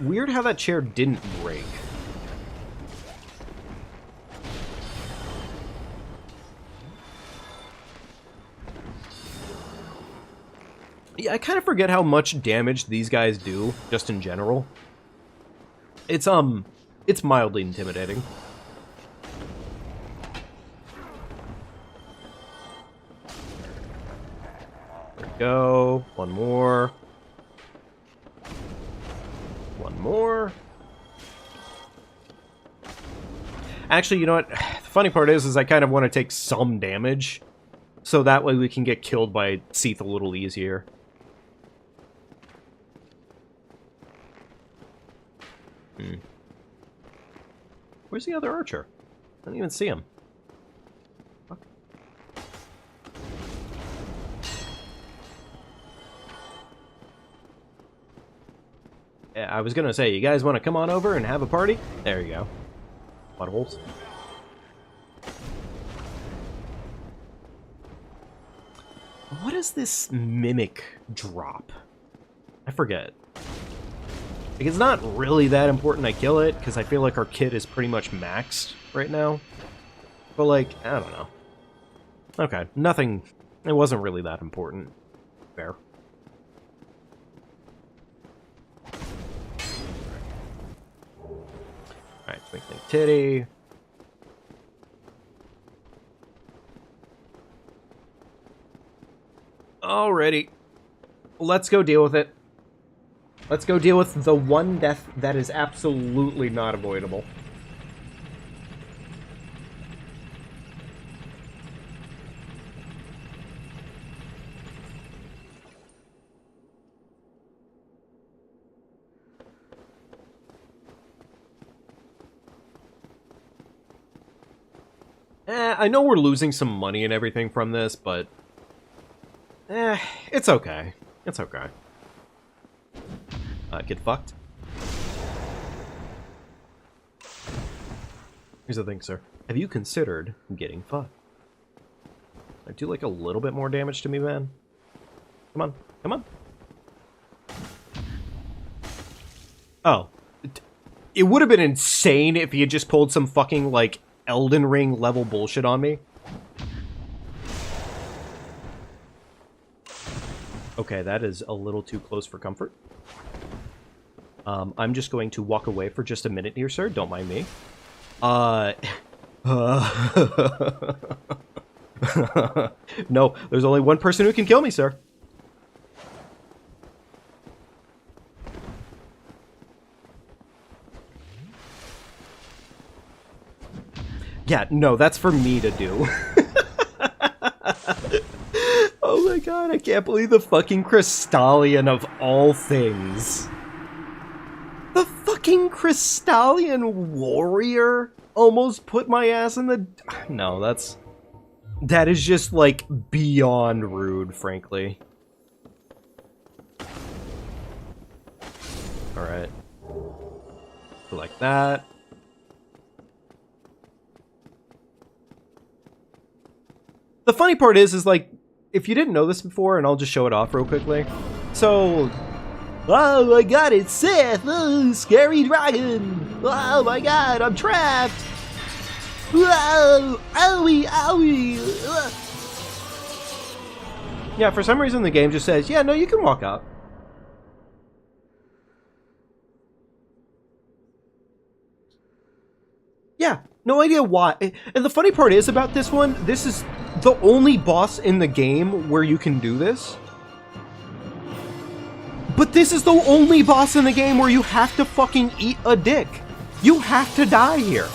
Weird how that chair didn't break. Yeah, I kind of forget how much damage these guys do, just in general. It's mildly intimidating. There we go. One more. One more. Actually, you know what? The funny part is I kind of want to take some damage, so that way we can get killed by Seath a little easier. Where's the other archer? I don't even see him. Fuck. Yeah, I was gonna say, you guys want to come on over and have a party? There you go. Buttholes. What is this mimic drop? I forget. Like, it's not really that important I kill it, because I feel like our kit is pretty much maxed right now. But, like, I don't know. Okay, nothing... It wasn't really that important. Fair. Alright, Twinkling Titty. Alrighty. Let's go deal with it. Let's go deal with the one death that is absolutely not avoidable. I know we're losing some money and everything from this, but... it's okay. It's okay. Get fucked. Here's the thing, sir. Have you considered getting fucked? Do like a little bit more damage to me, man. Come on. Come on. Oh. It would have been insane if he had just pulled some fucking, like, Elden Ring level bullshit on me. Okay, that is a little too close for comfort. I'm just going to walk away for just a minute here, sir. Don't mind me. No, there's only one person who can kill me, sir. Yeah, no, that's for me to do. Oh my god, I can't believe the fucking Crystallion of all things. The fucking Crystallion warrior almost put my ass in the... No, that is just, like, beyond rude, frankly. Alright. Like that. The funny part is like, if you didn't know this before, and I'll just show it off real quickly. So, oh my god, it's Sith! Oh, scary dragon! Oh my god, I'm trapped! Whoa! Owie! Owie! Yeah, for some reason the game just says, yeah, no, you can walk up. Yeah, no idea why. And the funny part is about this one, this is the only boss in the game where you can do this. But this is the only boss in the game where you have to fucking eat a dick. You have to die here.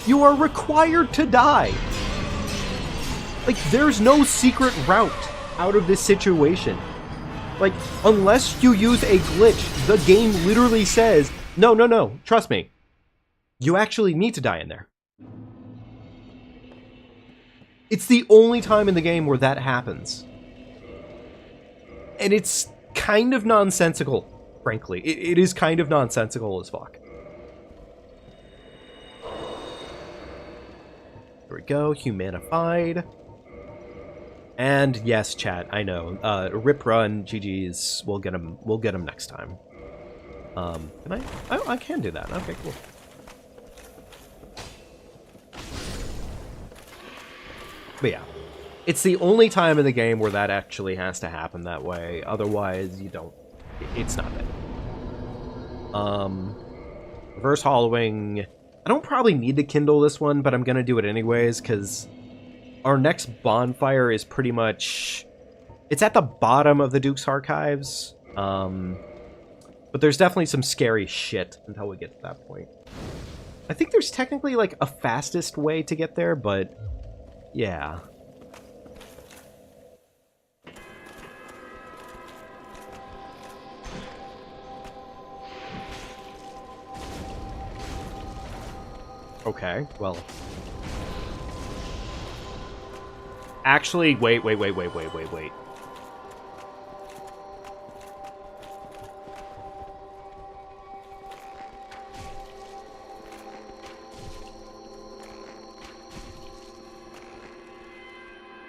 You are required to die. Like, there's no secret route out of this situation. Like, unless you use a glitch, the game literally says, no, no, no, trust me. You actually need to die in there. It's the only time in the game where that happens. And it's kind of nonsensical, frankly. It is kind of nonsensical as fuck. There we go, humanified. And yes, chat, I know. Rip run, GG's, we'll get him next time. Can I? Oh, I can do that. Okay, cool. But yeah, it's the only time in the game where that actually has to happen that way. Otherwise, you don't. It's not that. Reverse hollowing. I don't probably need to kindle this one, but I'm gonna do it anyways because our next bonfire is pretty much. It's at the bottom of the Duke's archives. But there's definitely some scary shit until we get to that point. I think there's technically like a fastest way to get there, but. Yeah. Okay, well. Actually, wait.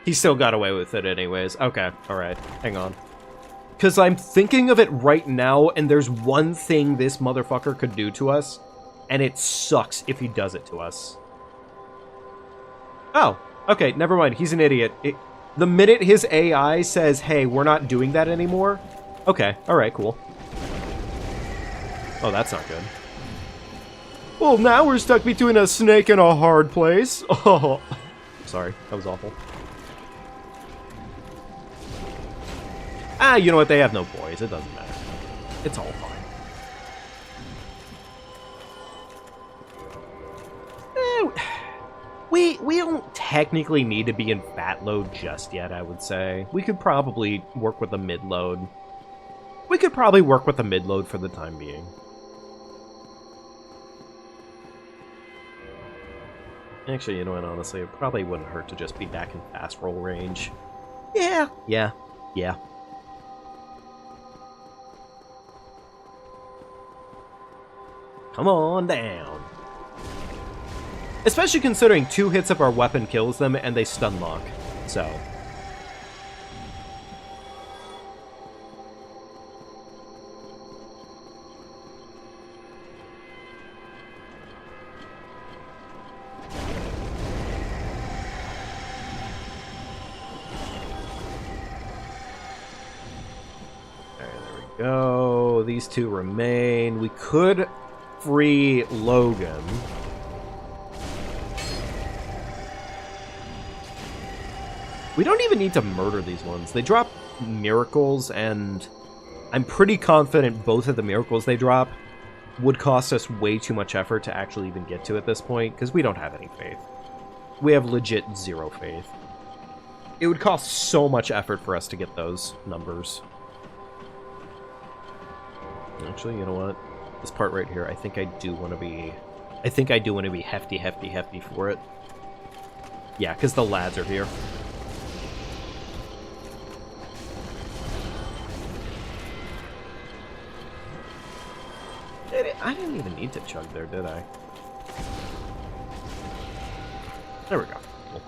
He still got away with it anyways. Okay, alright. Hang on. Because I'm thinking of it right now, and there's one thing this motherfucker could do to us, and it sucks if he does it to us. Oh, okay, never mind. He's an idiot. The minute his AI says, hey, we're not doing that anymore... Okay, alright, cool. Oh, that's not good. Well, now we're stuck between a snake and a hard place. Oh, sorry, that was awful. Ah, you know what? They have no boys. It doesn't matter. It's all fine. We don't technically need to be in fat load just yet, I would say. We could probably work with a mid load. We could probably work with a mid load for the time being. Actually, you know what, honestly, it probably wouldn't hurt to just be back in fast roll range. Yeah. Come on down. Especially considering 2 hits of our weapon kills them and they stun lock. So. Alright, there we go. These 2 remain. We could free Logan. We don't even need to murder these ones. They drop miracles, and I'm pretty confident both of the miracles they drop would cost us way too much effort to actually even get to at this point, because we don't have any faith. We have legit 0 faith. It would cost so much effort for us to get those numbers. Actually, you know what? This part right here, I think I do want to be hefty for it. Yeah, because the lads are here. I didn't even need to chug there, did I? There we go. Cool.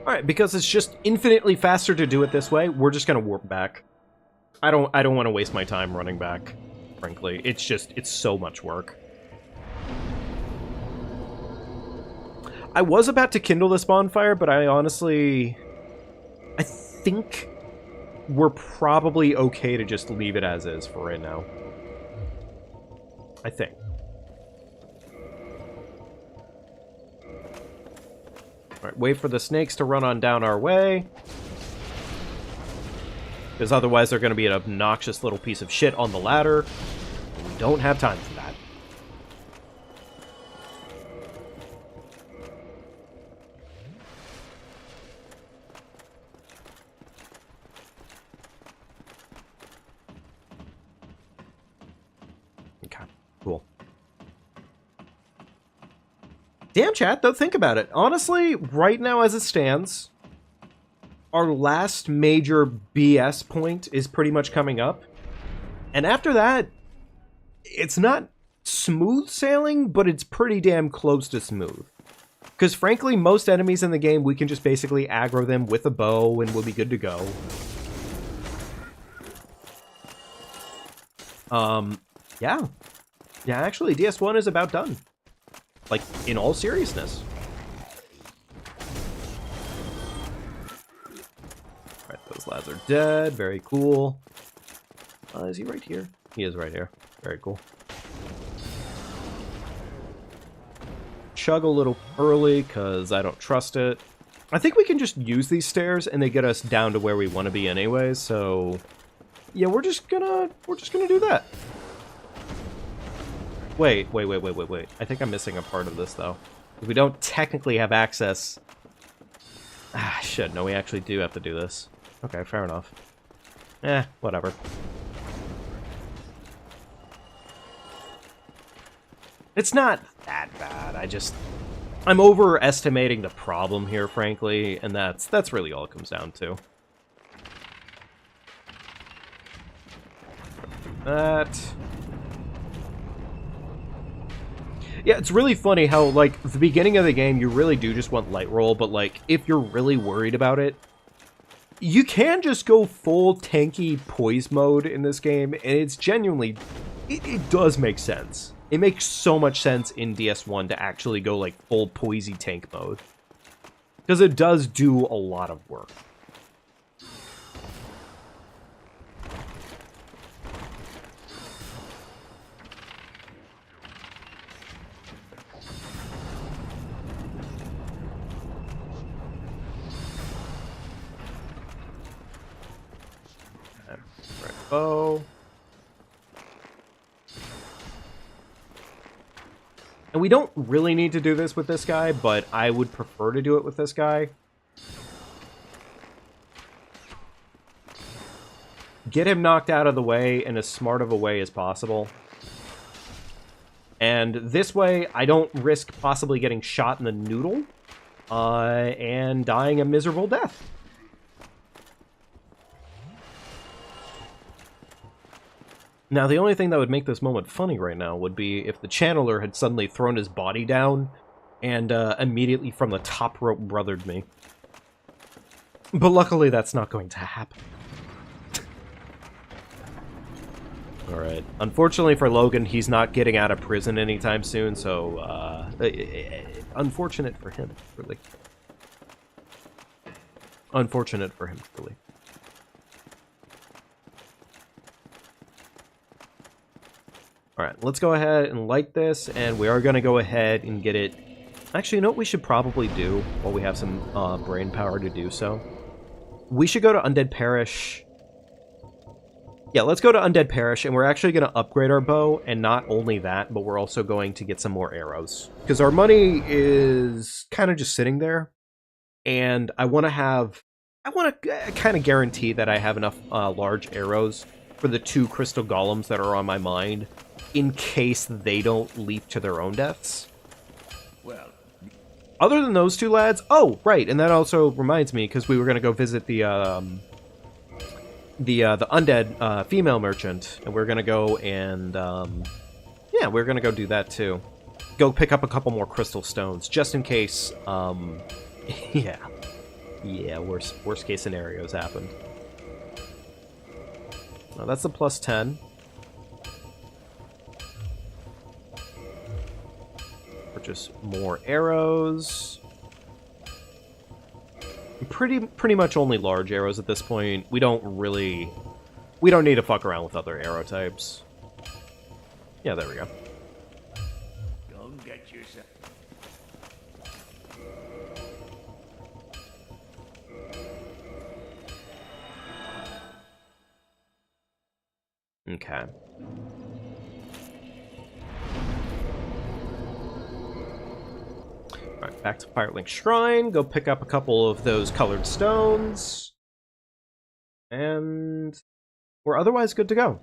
Alright, because it's just infinitely faster to do it this way, we're just gonna warp back. I don't want to waste my time running back, frankly. It's so much work. I was about to kindle this bonfire, but I think we're probably okay to just leave it as is for right now. I think. Alright, wait for the snakes to run on down our way. Because otherwise they're going to be an obnoxious little piece of shit on the ladder. And we don't have time for that. Okay, cool. Damn, chat, though, think about it. Honestly, right now as it stands, our last major BS point is pretty much coming up. And after that, it's not smooth sailing, but it's pretty damn close to smooth. Because frankly, most enemies in the game, we can just basically aggro them with a bow and we'll be good to go. Yeah. Yeah, actually, DS1 is about done. Like, in all seriousness. Alright, those lads are dead. Very cool. Is he right here? He is right here. Very cool. Chug a little early, because I don't trust it. I think we can just use these stairs, and they get us down to where we want to be anyways, so... yeah, we're just gonna do that. Wait. I think I'm missing a part of this, though. We don't technically have access... ah, shit, no, we actually do have to do this. Okay, fair enough. Whatever. It's not that bad, I'm overestimating the problem here, frankly, and that's really all it comes down to. That... yeah, it's really funny how, like, the beginning of the game, you really do just want light roll, but, like, if you're really worried about it, you can just go full tanky poise mode in this game, and it's genuinely... it does make sense. It makes so much sense in DS1 to actually go, like, full poisey tank mode. Because it does do a lot of work. Bow. And we don't really need to do this with this guy, but I would prefer to do it with this guy. Get him knocked out of the way in as smart of a way as possible. And this way, I don't risk possibly getting shot in the noodle and dying a miserable death. Now, the only thing that would make this moment funny right now would be if the channeler had suddenly thrown his body down and immediately from the top rope brothered me. But luckily, that's not going to happen. Alright. Unfortunately for Logan, he's not getting out of prison anytime soon, so, unfortunate for him, really. Unfortunate for him, really. Alright, let's go ahead and light this, and we are going to go ahead and get it... Actually, you know what we should probably do, while we have some brain power to do so? We should go to Undead Parish. Yeah, let's go to Undead Parish, and we're actually going to upgrade our bow, and not only that, but we're also going to get some more arrows. Because our money is kind of just sitting there, and I want to kind of guarantee that I have enough large arrows for the 2 crystal golems that are on my mind, in case they don't leap to their own deaths. Well, other than those 2 lads... Oh, right, and that also reminds me, because we were going to go visit the undead female merchant, and we're going to go and... yeah, we're going to go do that, too. Go pick up a couple more crystal stones, just in case... yeah. Yeah, worst case scenarios happened. Now, that's a plus 10. Purchase more arrows. Pretty much only large arrows at this point. We don't need to fuck around with other arrow types. Yeah, there we go. go and get yourself. Okay. Alright, back to Firelink Shrine. Go pick up a couple of those colored stones. And we're otherwise good to go.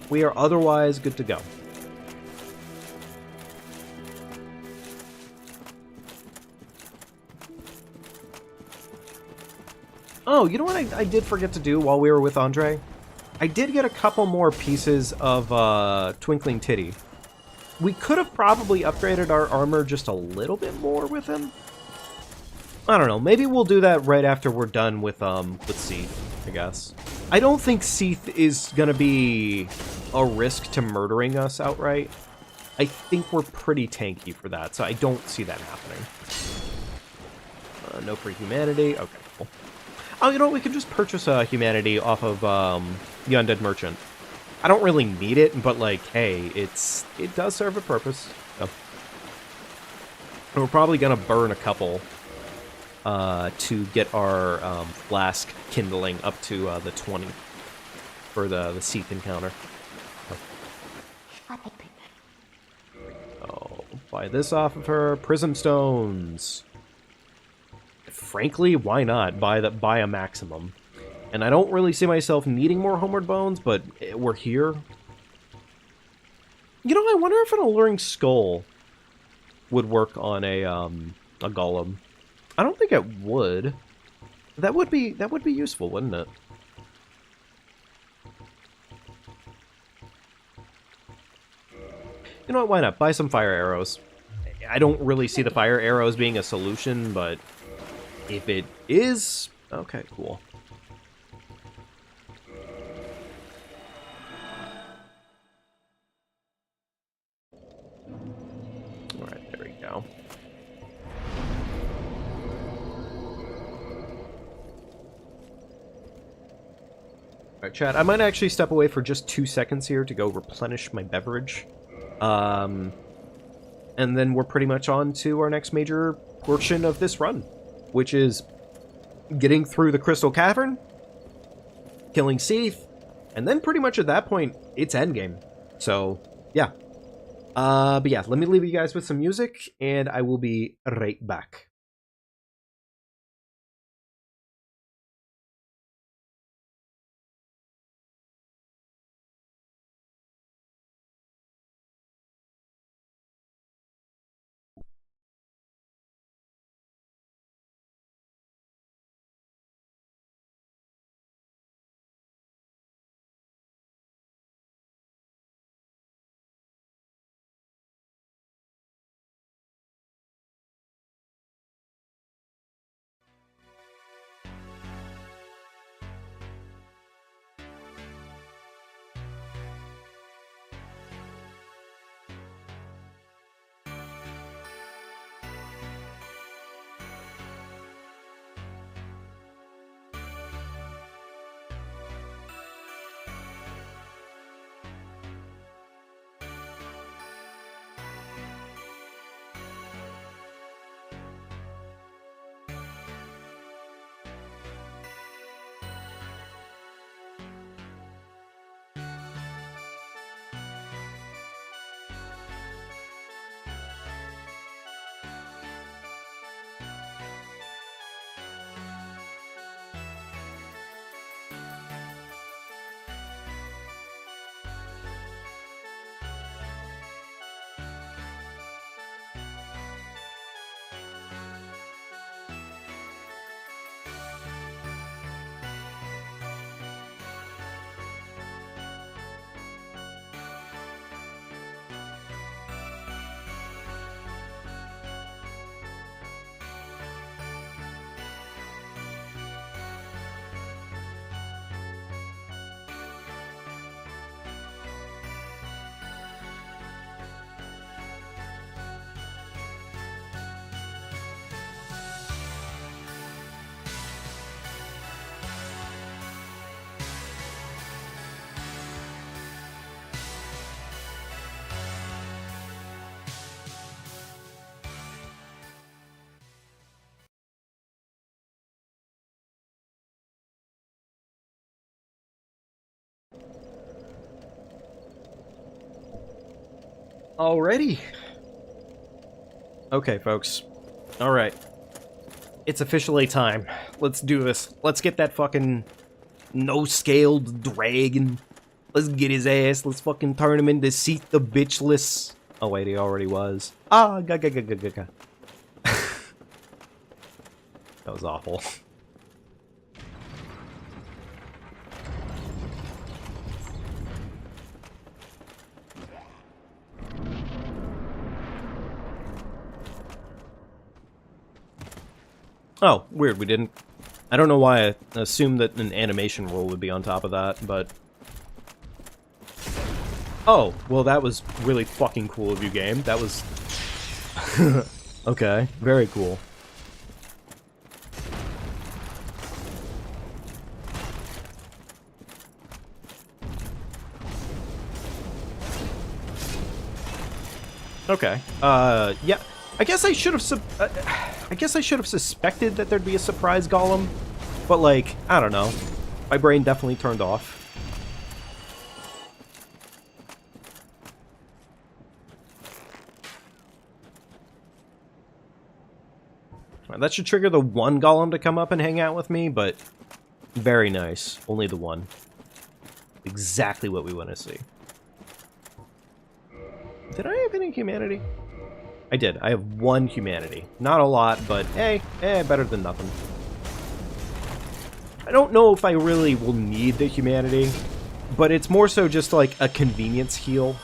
We are otherwise good to go. Oh, you know what I did forget to do while we were with Andre? I did get a couple more pieces of Twinkling Titty. We could have probably upgraded our armor just a little bit more with him. I don't know. Maybe we'll do that right after we're done with Seath, I guess. I don't think Seath is gonna be a risk to murdering us outright. I think we're pretty tanky for that, so I don't see that happening. No free humanity. Okay, cool. Oh, you know what? We could just purchase humanity off of the Undead Merchant. I don't really need it, but, like, hey, it does serve a purpose. So. And we're probably going to burn a couple to get our flask kindling up to the 20 for the Seath encounter. Oh, buy this off of her. Prism stones. Frankly, why not? Buy a maximum. And I don't really see myself needing more Homeward Bones, but we're here. You know, I wonder if an Alluring Skull would work on a golem. I don't think it would. That would be useful, wouldn't it? You know what, why not? Buy some fire arrows. I don't really see the fire arrows being a solution, but if it is, okay, cool. Alright, there we go. Alright, chat, I might actually step away for just 2 seconds here to go replenish my beverage. And then we're pretty much on to our next major portion of this run, which is getting through the Crystal Cavern, killing Seath, and then pretty much at that point, it's endgame. So, yeah. But yeah, let me leave you guys with some music, and I will be right back. Alrighty. Okay, folks. Alright. It's officially time. Let's do this. Let's get that fucking no-scaled dragon. Let's get his ass. Let's fucking turn him into Seat the Bitchless. Oh wait, he already was. Ah, ga. That was awful. Oh, weird, we didn't... I don't know why I assumed that an animation roll would be on top of that, but... Oh, well that was really fucking cool of you, game. That was... Okay, very cool. Okay, yeah. I guess I should have suspected that there'd be a surprise golem, but like, I don't know. My brain definitely turned off. That should trigger the one golem to come up and hang out with me, but very nice. Only the one. Exactly what we want to see. Did I have any humanity? I did. I have one humanity. Not a lot, but hey, better than nothing. I don't know if I really will need the humanity, but it's more so just like a convenience heal.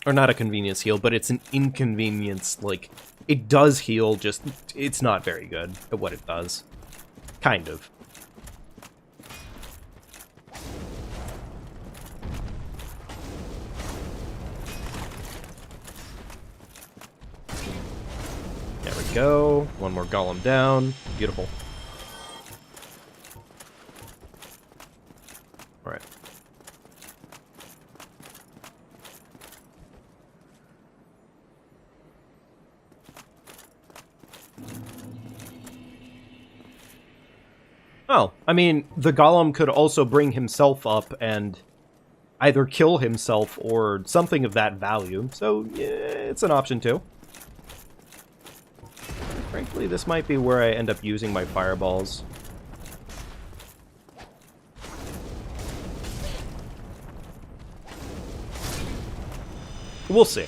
Or not a convenience heal, but it's an inconvenience, like, it does heal, just, it's not very good at what it does. Kind of. There we go. One more golem down. Beautiful. Alright. Oh, I mean, the golem could also bring himself up and either kill himself or something of that value. So, yeah, it's an option too. Frankly, this might be where I end up using my fireballs. We'll see.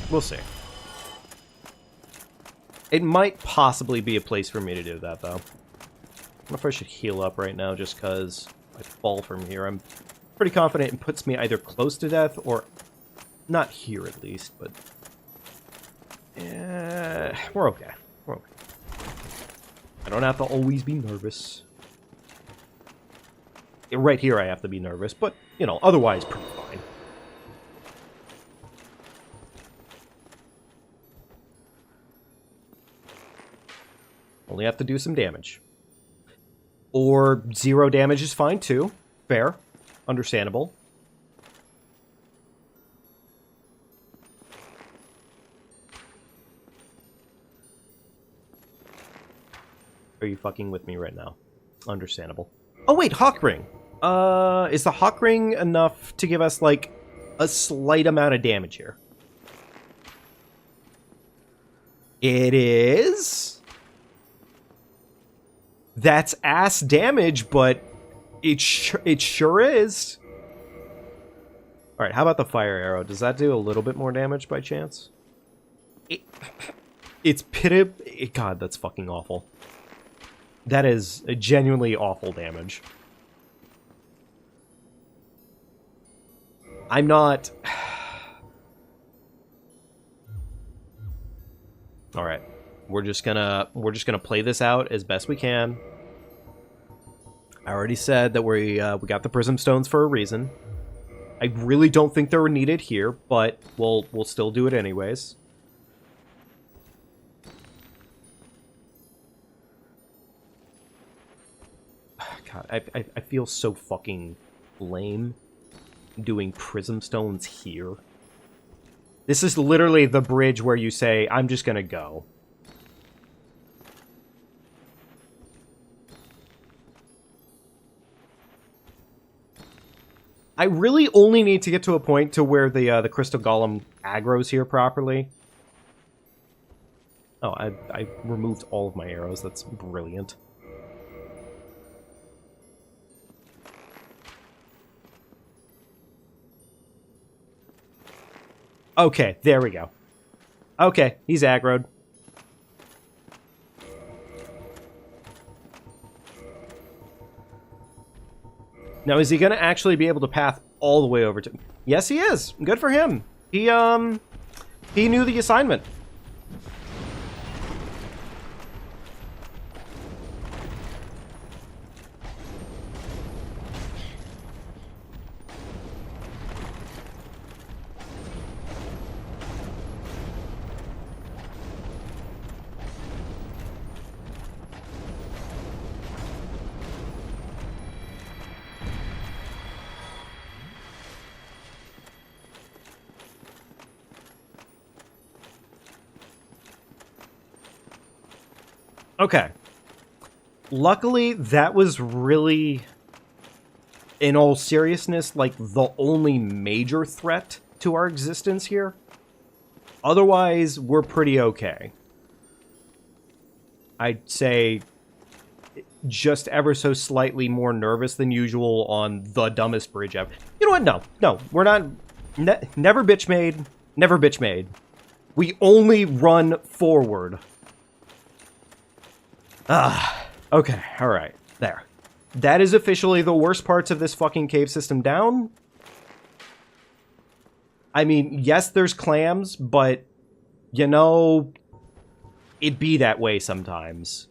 We'll see. It might possibly be a place for me to do that, though. I don't know if I should heal up right now just because I fall from here. I'm pretty confident it puts me either close to death or... Not here, at least, but... we're okay. We're okay. I don't have to always be nervous. Right here I have to be nervous, but, you know, otherwise pretty fine. Only have to do some damage. Or 0 damage is fine, too. Fair. Understandable. Are you fucking with me right now? Understandable. Oh, wait, Hawk Ring. Is the Hawk Ring enough to give us, like, a slight amount of damage here? It is... That's ass damage, but it sure is. Alright, how about the fire arrow? Does that do a little bit more damage by chance? It's pity... God, that's fucking awful. That is a genuinely awful damage. I'm not... Alright. We're just gonna play this out as best we can. I already said that we got the prism stones for a reason. I really don't think they were needed here, but we'll still do it anyways. God, I feel so fucking lame doing prism stones here. This is literally the bridge where you say, I'm just gonna go. I really only need to get to a point to where the crystal golem aggroes here properly. Oh, I removed all of my arrows. That's brilliant. Okay, there we go. Okay, he's aggroed. Now, is he going to actually be able to path all the way over to... Yes, he is. Good for him. He knew the assignment. Okay. Luckily, that was really, in all seriousness, like, the only major threat to our existence here. Otherwise, we're pretty okay. I'd say just ever so slightly more nervous than usual on the dumbest bridge ever. You know what? No, we're not... never bitch made. Never bitch made. We only run forward. Okay, alright. There. That is officially the worst parts of this fucking cave system down. I mean, yes, there's clams, but, you know, it be that way sometimes.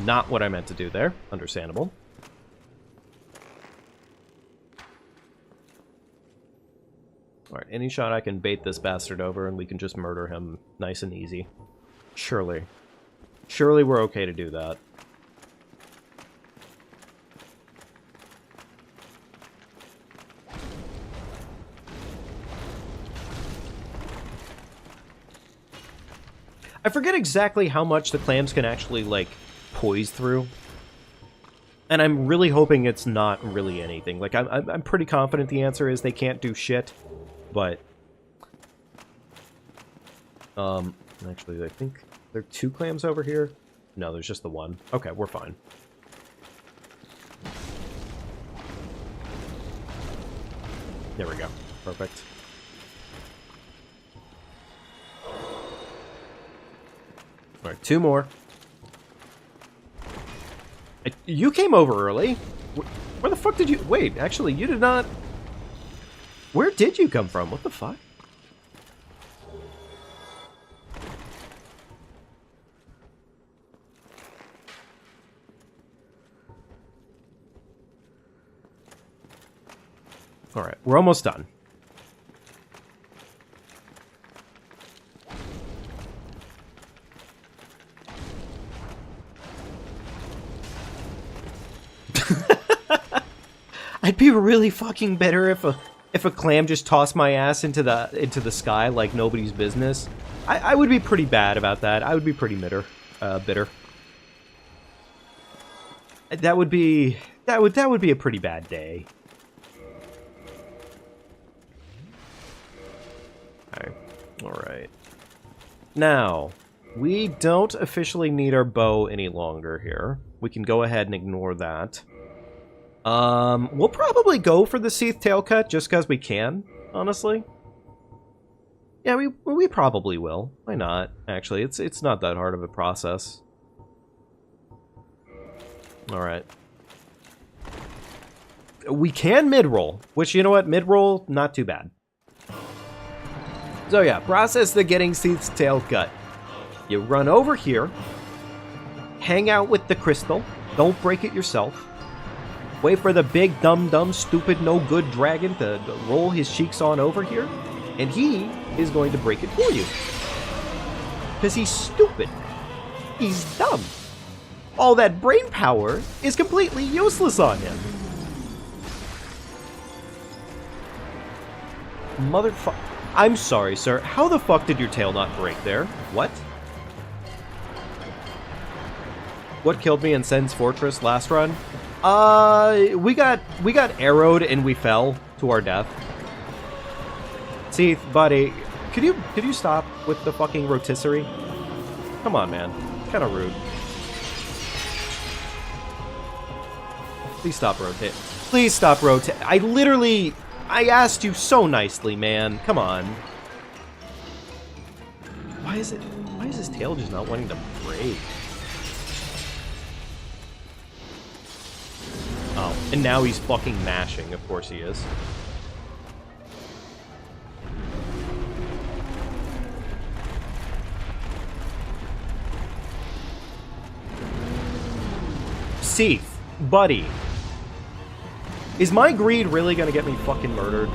Not what I meant to do there. Understandable. Alright, any shot I can bait this bastard over and we can just murder him nice and easy. Surely. Surely we're okay to do that. I forget exactly how much the clams can actually, like, poise through. And I'm really hoping it's not really anything. Like, I'm pretty confident the answer is they can't do shit. But... actually, I think there are 2 clams over here. No, there's just the one. Okay, we're fine. There we go. Perfect. Alright, 2 more. You came over early. Where the fuck did you... Wait, actually, you did not... Where did you come from? What the fuck? Alright, we're almost done. I'd be really fucking bitter if a clam just tossed my ass into the sky like nobody's business. I would be pretty bad about that. I would be pretty bitter. That would be a pretty bad day. Alright. Now, we don't officially need our bow any longer here. We can go ahead and ignore that. We'll probably go for the Seath tail cut just because we can, honestly. Yeah, we probably will. Why not? Actually, it's not that hard of a process. Alright. We can mid-roll, which, you know what? Mid-roll, not too bad. So yeah, process the getting Seath's tail cut. You run over here, hang out with the crystal, don't break it yourself. Wait for the big, dumb, stupid, no-good dragon to roll his cheeks on over here, and he is going to break it for you. Because he's stupid. He's dumb. All that brain power is completely useless on him. Motherfucker. I'm sorry, sir. How the fuck did your tail not break there? What? What killed me in Sen's Fortress last run? We got arrowed and we fell to our death. See, buddy, could you stop with the fucking rotisserie? Come on, man. Kind of rude. Please stop rotating. Please stop rotating. I asked you so nicely, man. Come on. Why is his tail just not wanting to break? Oh, and now he's fucking mashing. Of course he is. Seath, buddy. Is my greed really gonna get me fucking murdered?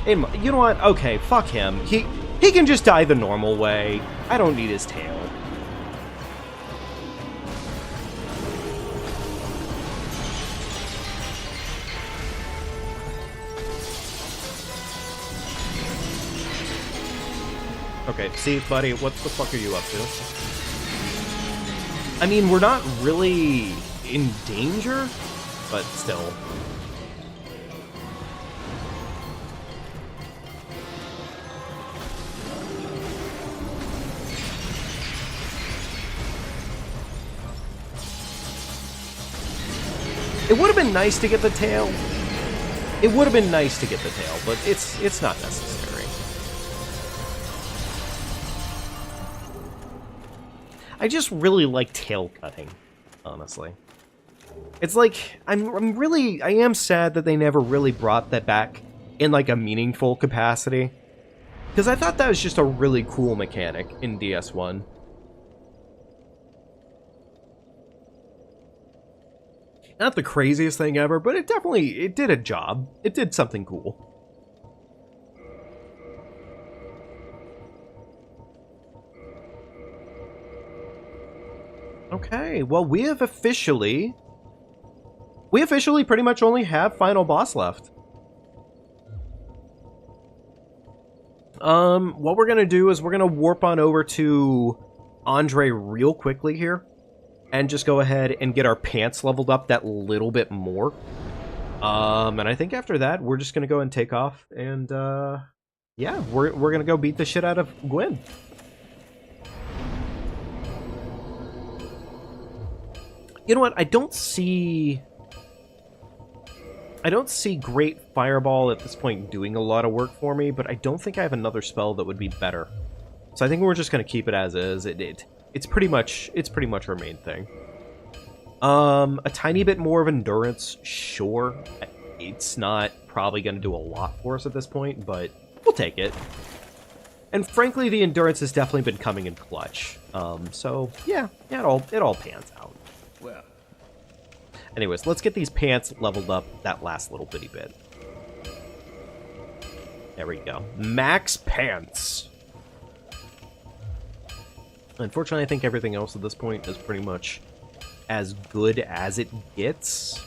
You know what? Okay, fuck him. He can just die the normal way. I don't need his tail. Okay, see, buddy, what the fuck are you up to? I mean, we're not really in danger, but still. It would have been nice to get the tail. It would have been nice to get the tail, but it's not necessary. I just really like tail cutting, honestly. It's like I am sad that they never really brought that back in like a meaningful capacity, because I thought that was just a really cool mechanic in DS1. Not the craziest thing ever, but it did a job. It did something cool. Okay, well, we officially pretty much only have final boss left. What we're gonna do is we're gonna warp on over to Andre real quickly here, and just go ahead and get our pants leveled up that little bit more. And I think after that, we're just gonna go and take off, and, yeah, we're gonna go beat the shit out of Gwen. You know what? I don't see Great Fireball at this point doing a lot of work for me, but I don't think I have another spell that would be better. So I think we're just gonna keep it as is. It's pretty much our main thing. A tiny bit more of endurance, sure. It's not probably gonna do a lot for us at this point, but we'll take it. And frankly, the endurance has definitely been coming in clutch. So yeah, it all pans out. Well. Anyways, let's get these pants leveled up that last little bitty bit. There we go. Max pants! Unfortunately, I think everything else at this point is pretty much as good as it gets.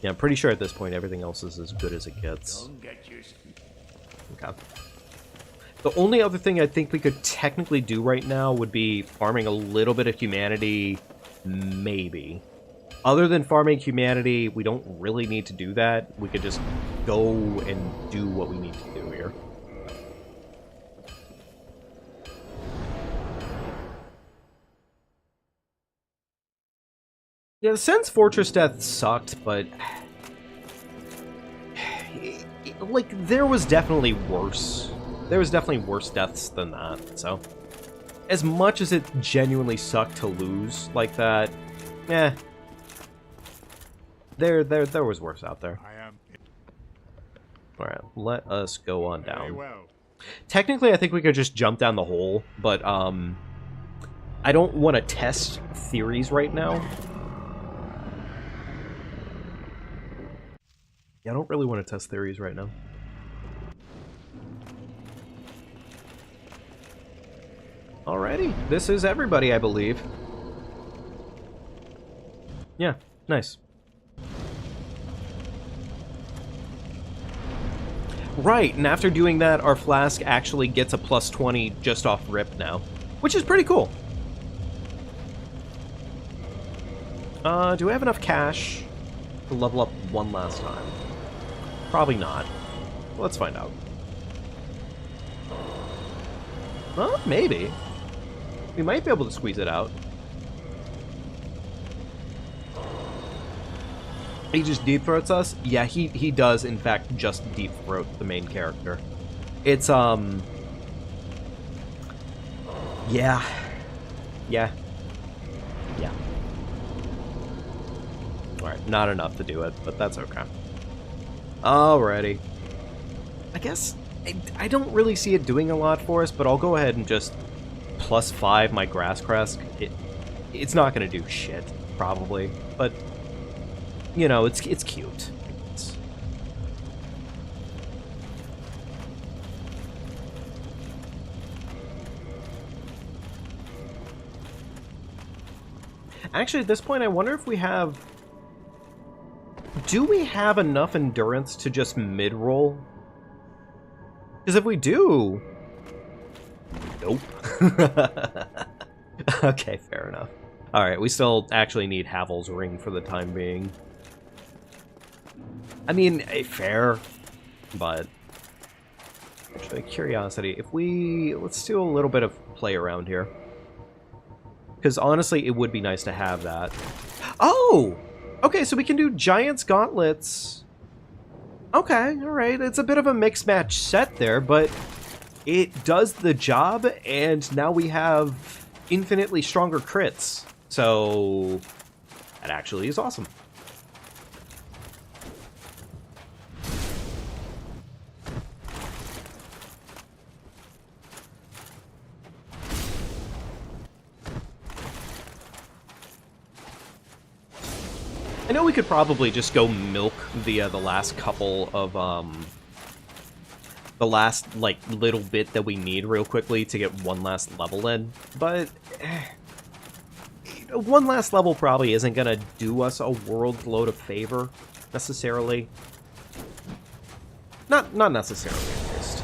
Yeah, I'm pretty sure at this point everything else is as good as it gets. Okay. The only other thing I think we could technically do right now would be farming a little bit of humanity, maybe. Other than farming humanity, we don't really need to do that. We could just go and do what we need to do here. Yeah, the Sen's Fortress death sucked, but... like, there was definitely worse. There was definitely worse deaths than that, so... as much as it genuinely sucked to lose like that, eh... There was worse out there. Alright, let us go on down. Technically, I think we could just jump down the hole, but, I don't want to test theories right now. Yeah, I don't really want to test theories right now. Alrighty, this is everybody, I believe. Yeah, nice. Right, and after doing that, our flask actually gets a plus 20 just off rip now, which is pretty cool. Do I have enough cash to level up one last time? Probably not. Let's find out. Well, maybe. We might be able to squeeze it out. He just deep throats us? Yeah, he does, in fact, just deep throat the main character. It's, yeah. Yeah. Yeah. Alright, not enough to do it, but that's okay. Alrighty. I guess I don't really see it doing a lot for us, but I'll go ahead and just +5 my Grass Crest. It's not gonna do shit, probably, but... you know, it's cute. Actually, at this point, I wonder if we have... do we have enough endurance to just mid-roll? Because if we do... nope. Okay, fair enough. Alright, we still actually need Havel's Ring for the time being. I mean, fair, but... actually, curiosity, if we... let's do a little bit of play around here. Because honestly, it would be nice to have that. Oh! Okay, so we can do Giant's Gauntlets. Okay, alright, it's a bit of a mix-match set there, but it does the job, and now we have infinitely stronger crits. So, that actually is awesome. I know we could probably just go milk the last couple of, the last, like, little bit that we need real quickly to get one last level in, but one last level probably isn't gonna do us a world load of favor, necessarily. Not necessarily, at least.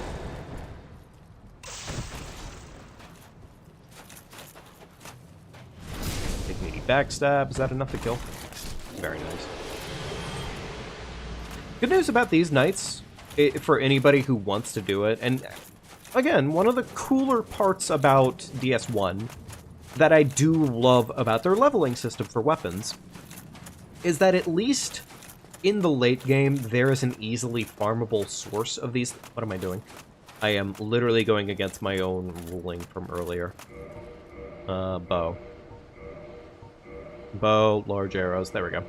backstab. Is that enough to kill? Very nice. Good news about these knights, for anybody who wants to do it, and again, one of the cooler parts about DS1 that I do love about their leveling system for weapons is that at least in the late game, there is an easily farmable source of these. What am I doing? I am literally going against my own ruling from earlier. Bow. Bow, large arrows. There we go.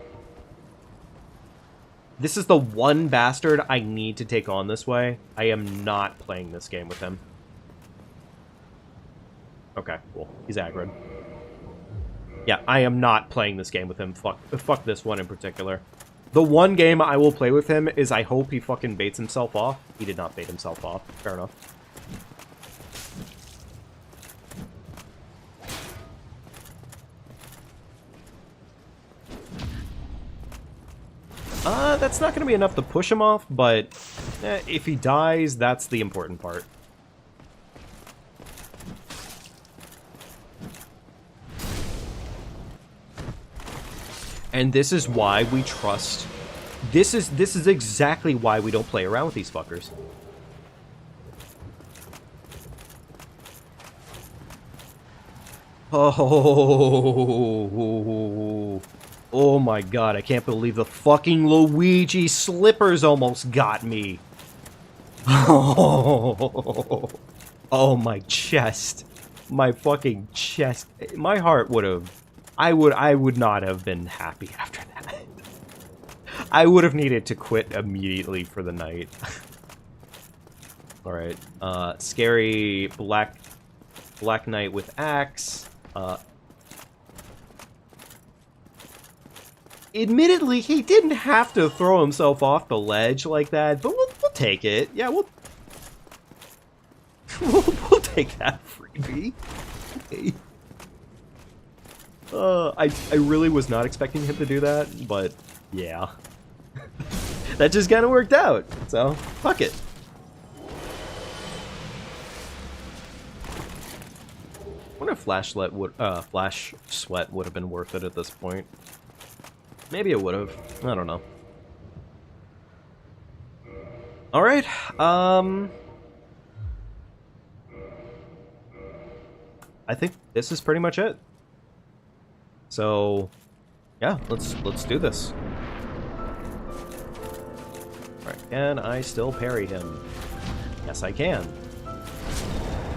This is the one bastard I need to take on this way. I am not playing this game with him. Okay, cool. He's aggroed. Yeah, I am not playing this game with him. Fuck this one in particular. The one game I will play with him is I hope he fucking baits himself off. He did not bait himself off. Fair enough. That's not going to be enough to push him off, but if he dies, that's the important part. And this is why we trust... This is exactly why we don't play around with these fuckers. Oh my god, I can't believe the fucking Luigi slippers almost got me. Oh, my chest. My fucking chest. My heart would have... I would not have been happy after that. I would have needed to quit immediately for the night. Alright, scary Black Knight with axe. Admittedly, he didn't have to throw himself off the ledge like that, but we'll take it. Yeah, we'll take that freebie. Okay. I really was not expecting him to do that, but yeah. That just kind of worked out, so fuck it. I wonder if Flash Sweat would have been worth it at this point. Maybe it would have. I don't know. Alright, I think this is pretty much it. So, yeah, let's do this. Alright, can I still parry him? Yes, I can.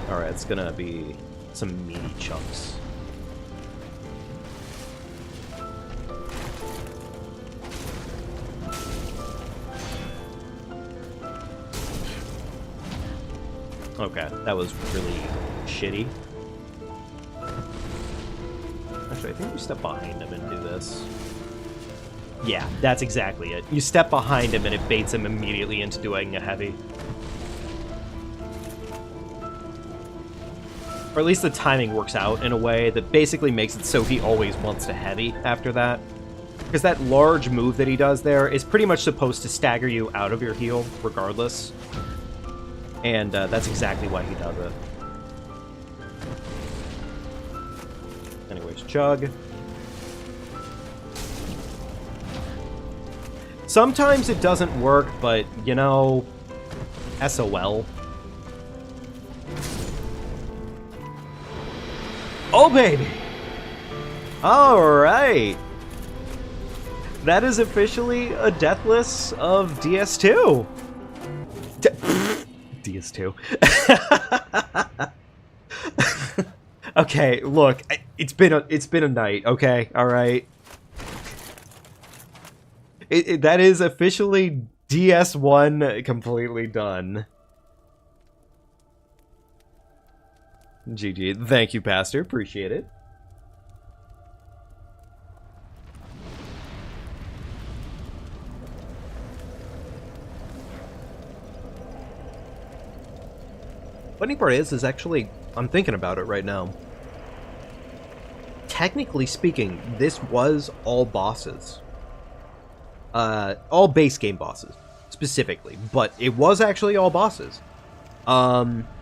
Alright, it's gonna be some meaty chunks. Okay, that was really shitty. Actually, I think you step behind him and do this. Yeah, that's exactly it. You step behind him and it baits him immediately into doing a heavy. Or at least the timing works out in a way that basically makes it so he always wants to heavy after that. Because that large move that he does there is pretty much supposed to stagger you out of your heal, regardless. And that's exactly why he does it. Anyways, chug. Sometimes it doesn't work, but, you know, SOL. Oh, baby! Alright! That is officially a Deathless of DS2! DS2. Okay, look, it's been a night, okay? Alright? That is officially DS1 completely done. GG. Thank you, Pastor. Appreciate it. Funny part is actually, I'm thinking about it right now. Technically speaking, this was all bosses. All base game bosses, specifically. But it was actually all bosses.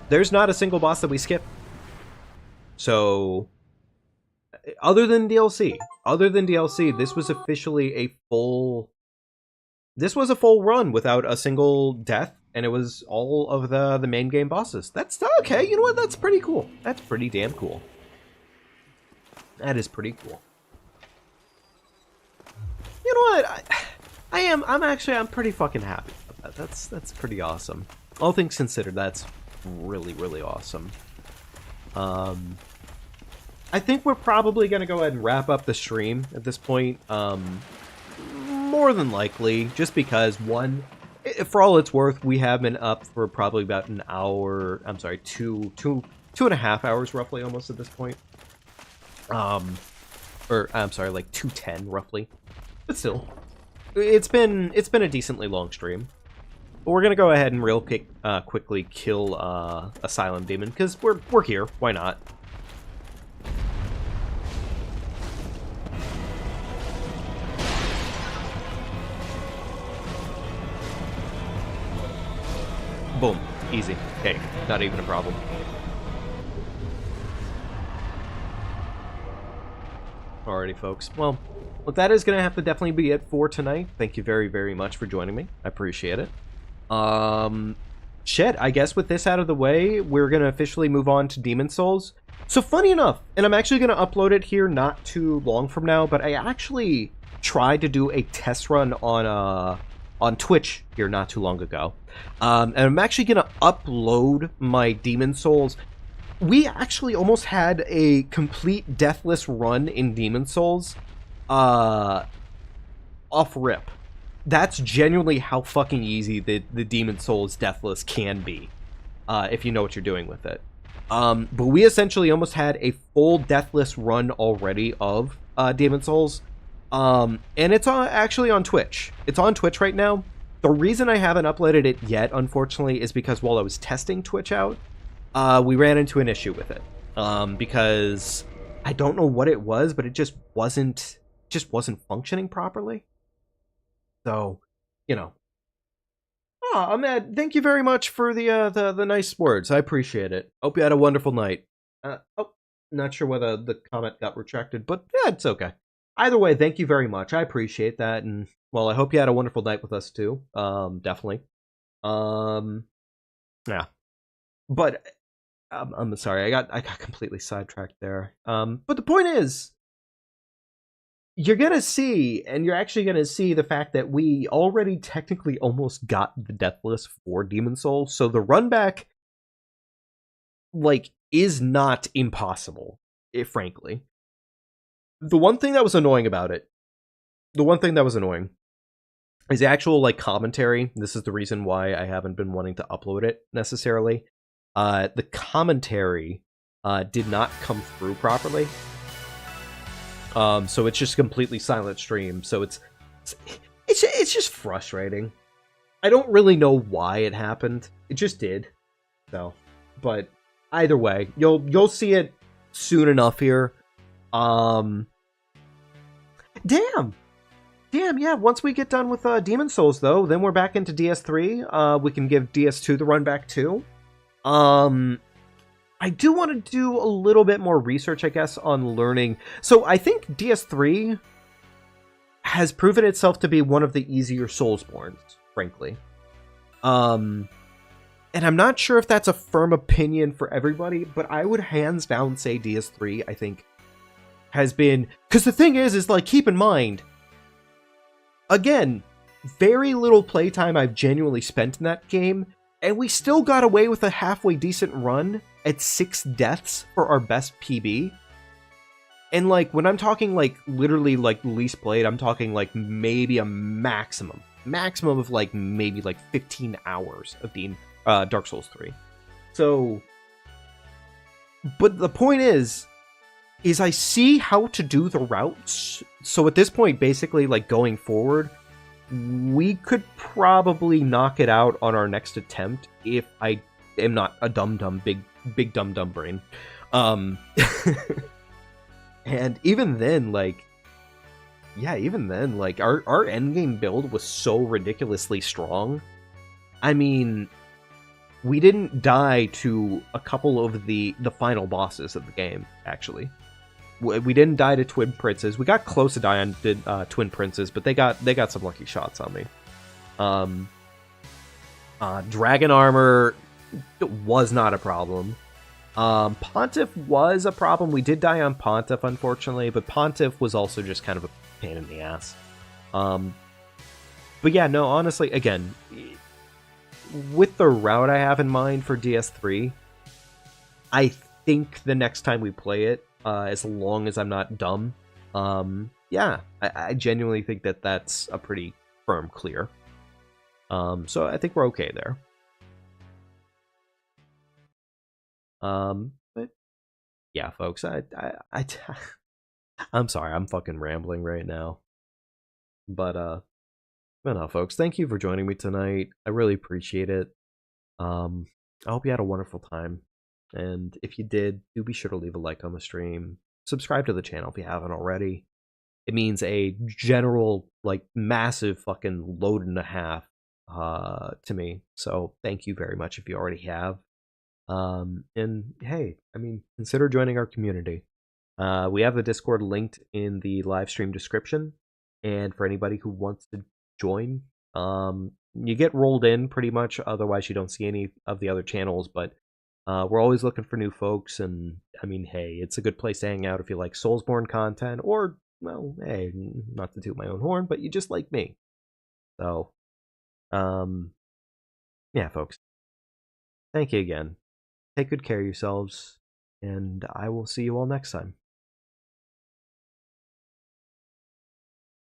There's not a single boss that we skipped. So, other than DLC, this was officially a full... This was a full run without a single death, and it was all of the main game bosses. That's okay, you know what, that's pretty cool. That's pretty damn cool. That is pretty cool. You know what, I'm pretty fucking happy about that. That's pretty awesome. All things considered, that's really, really awesome. I think we're probably gonna go ahead and wrap up the stream at this point. More than likely, just because, one, for all it's worth, we have been up for probably about an hour. I'm sorry, two and a half hours, roughly, almost at this point. Or I'm sorry, like 2:10 roughly. But still, it's been a decently long stream. But we're gonna go ahead and real quickly kill Asylum Demon because we're here. Why not? Boom. Easy. Hey, not even a problem. Alrighty, folks. Well, that is going to have to definitely be it for tonight. Thank you very, very much for joining me. I appreciate it. Shit, I guess with this out of the way, we're going to officially move on to Demon Souls. So funny enough, and I'm actually going to upload it here not too long from now, but I actually tried to do a test run on Twitch here not too long ago. And I'm actually going to upload my Demon Souls. We actually almost had a complete deathless run in Demon Souls off rip. That's genuinely how fucking easy the Demon Souls deathless can be, if you know what you're doing with it. But we essentially almost had a full deathless run already of Demon Souls. And it's actually on Twitch. It's on Twitch right now. The reason I haven't uploaded it yet, unfortunately, is because while I was testing Twitch out, we ran into an issue with it. Because I don't know what it was, but it just wasn't functioning properly. So, you know. Oh, Ahmed, thank you very much for the nice words. I appreciate it. Hope you had a wonderful night. Not sure whether the comment got retracted, but yeah, it's okay. Either way, thank you very much. I appreciate that, and well, I hope you had a wonderful night with us too. Definitely. Yeah. But I'm sorry, I got completely sidetracked there. But the point is, you're gonna see, and you're actually gonna see the fact that we already technically almost got the Deathless for Demon Souls, so the run back, like, is not impossible, frankly. The one thing that was annoying about it, is the actual, like, commentary. This is the reason why I haven't been wanting to upload it, necessarily. The commentary did not come through properly. So it's just a completely silent stream, so it's just frustrating. I don't really know why it happened. It just did. So, but either way, you'll see it soon enough here. Damn, yeah, once we get done with Demon Souls, though, then we're back into DS3. We can give DS2 the run back, too. I do want to do a little bit more research, I guess, on learning. So I think DS3 has proven itself to be one of the easier Soulsbornes, frankly. And I'm not sure if that's a firm opinion for everybody, but I would hands down say DS3, I think, has been... Because the thing is, like, keep in mind, again, very little playtime I've genuinely spent in that game, and we still got away with a halfway decent run at 6 deaths for our best PB. And, like, when I'm talking, like, literally, like, least played, I'm talking, like, maybe a maximum of, like, maybe, like, 15 hours of Dark Souls 3. So, but the point is I see how to do the routes. So at this point, basically, like, going forward, we could probably knock it out on our next attempt if I am not a big dumb brain. And even then, like, yeah, our endgame build was so ridiculously strong. I mean, we didn't die to a couple of the final bosses of the game, actually. We didn't die to Twin Princes. We got close to dying to Twin Princes, but they got some lucky shots on me. Dragon Armor was not a problem. Pontiff was a problem. We did die on Pontiff, unfortunately, but Pontiff was also just kind of a pain in the ass. But yeah, no, honestly, again, with the route I have in mind for DS3, I think the next time we play it, as long as I'm not dumb, yeah, I genuinely think that that's a pretty firm clear. So I think we're okay there. But yeah, folks, I'm sorry, I'm fucking rambling right now. But no, folks, thank you for joining me tonight. I really appreciate it. I hope you had a wonderful time. And if you did, do be sure to leave a like on the stream. Subscribe to the channel if you haven't already. It means a general, like, massive fucking load and a half to me. So thank you very much if you already have. And hey, I mean, consider joining our community. We have the Discord linked in the live stream description. And for anybody who wants to join, you get rolled in pretty much. Otherwise, you don't see any of the other channels. But we're always looking for new folks. And I mean, hey, it's a good place to hang out if you like Soulsborne content, or, well, hey, not to toot my own horn, but you just like me. So, yeah, folks. Thank you again. Take good care of yourselves, and I will see you all next time.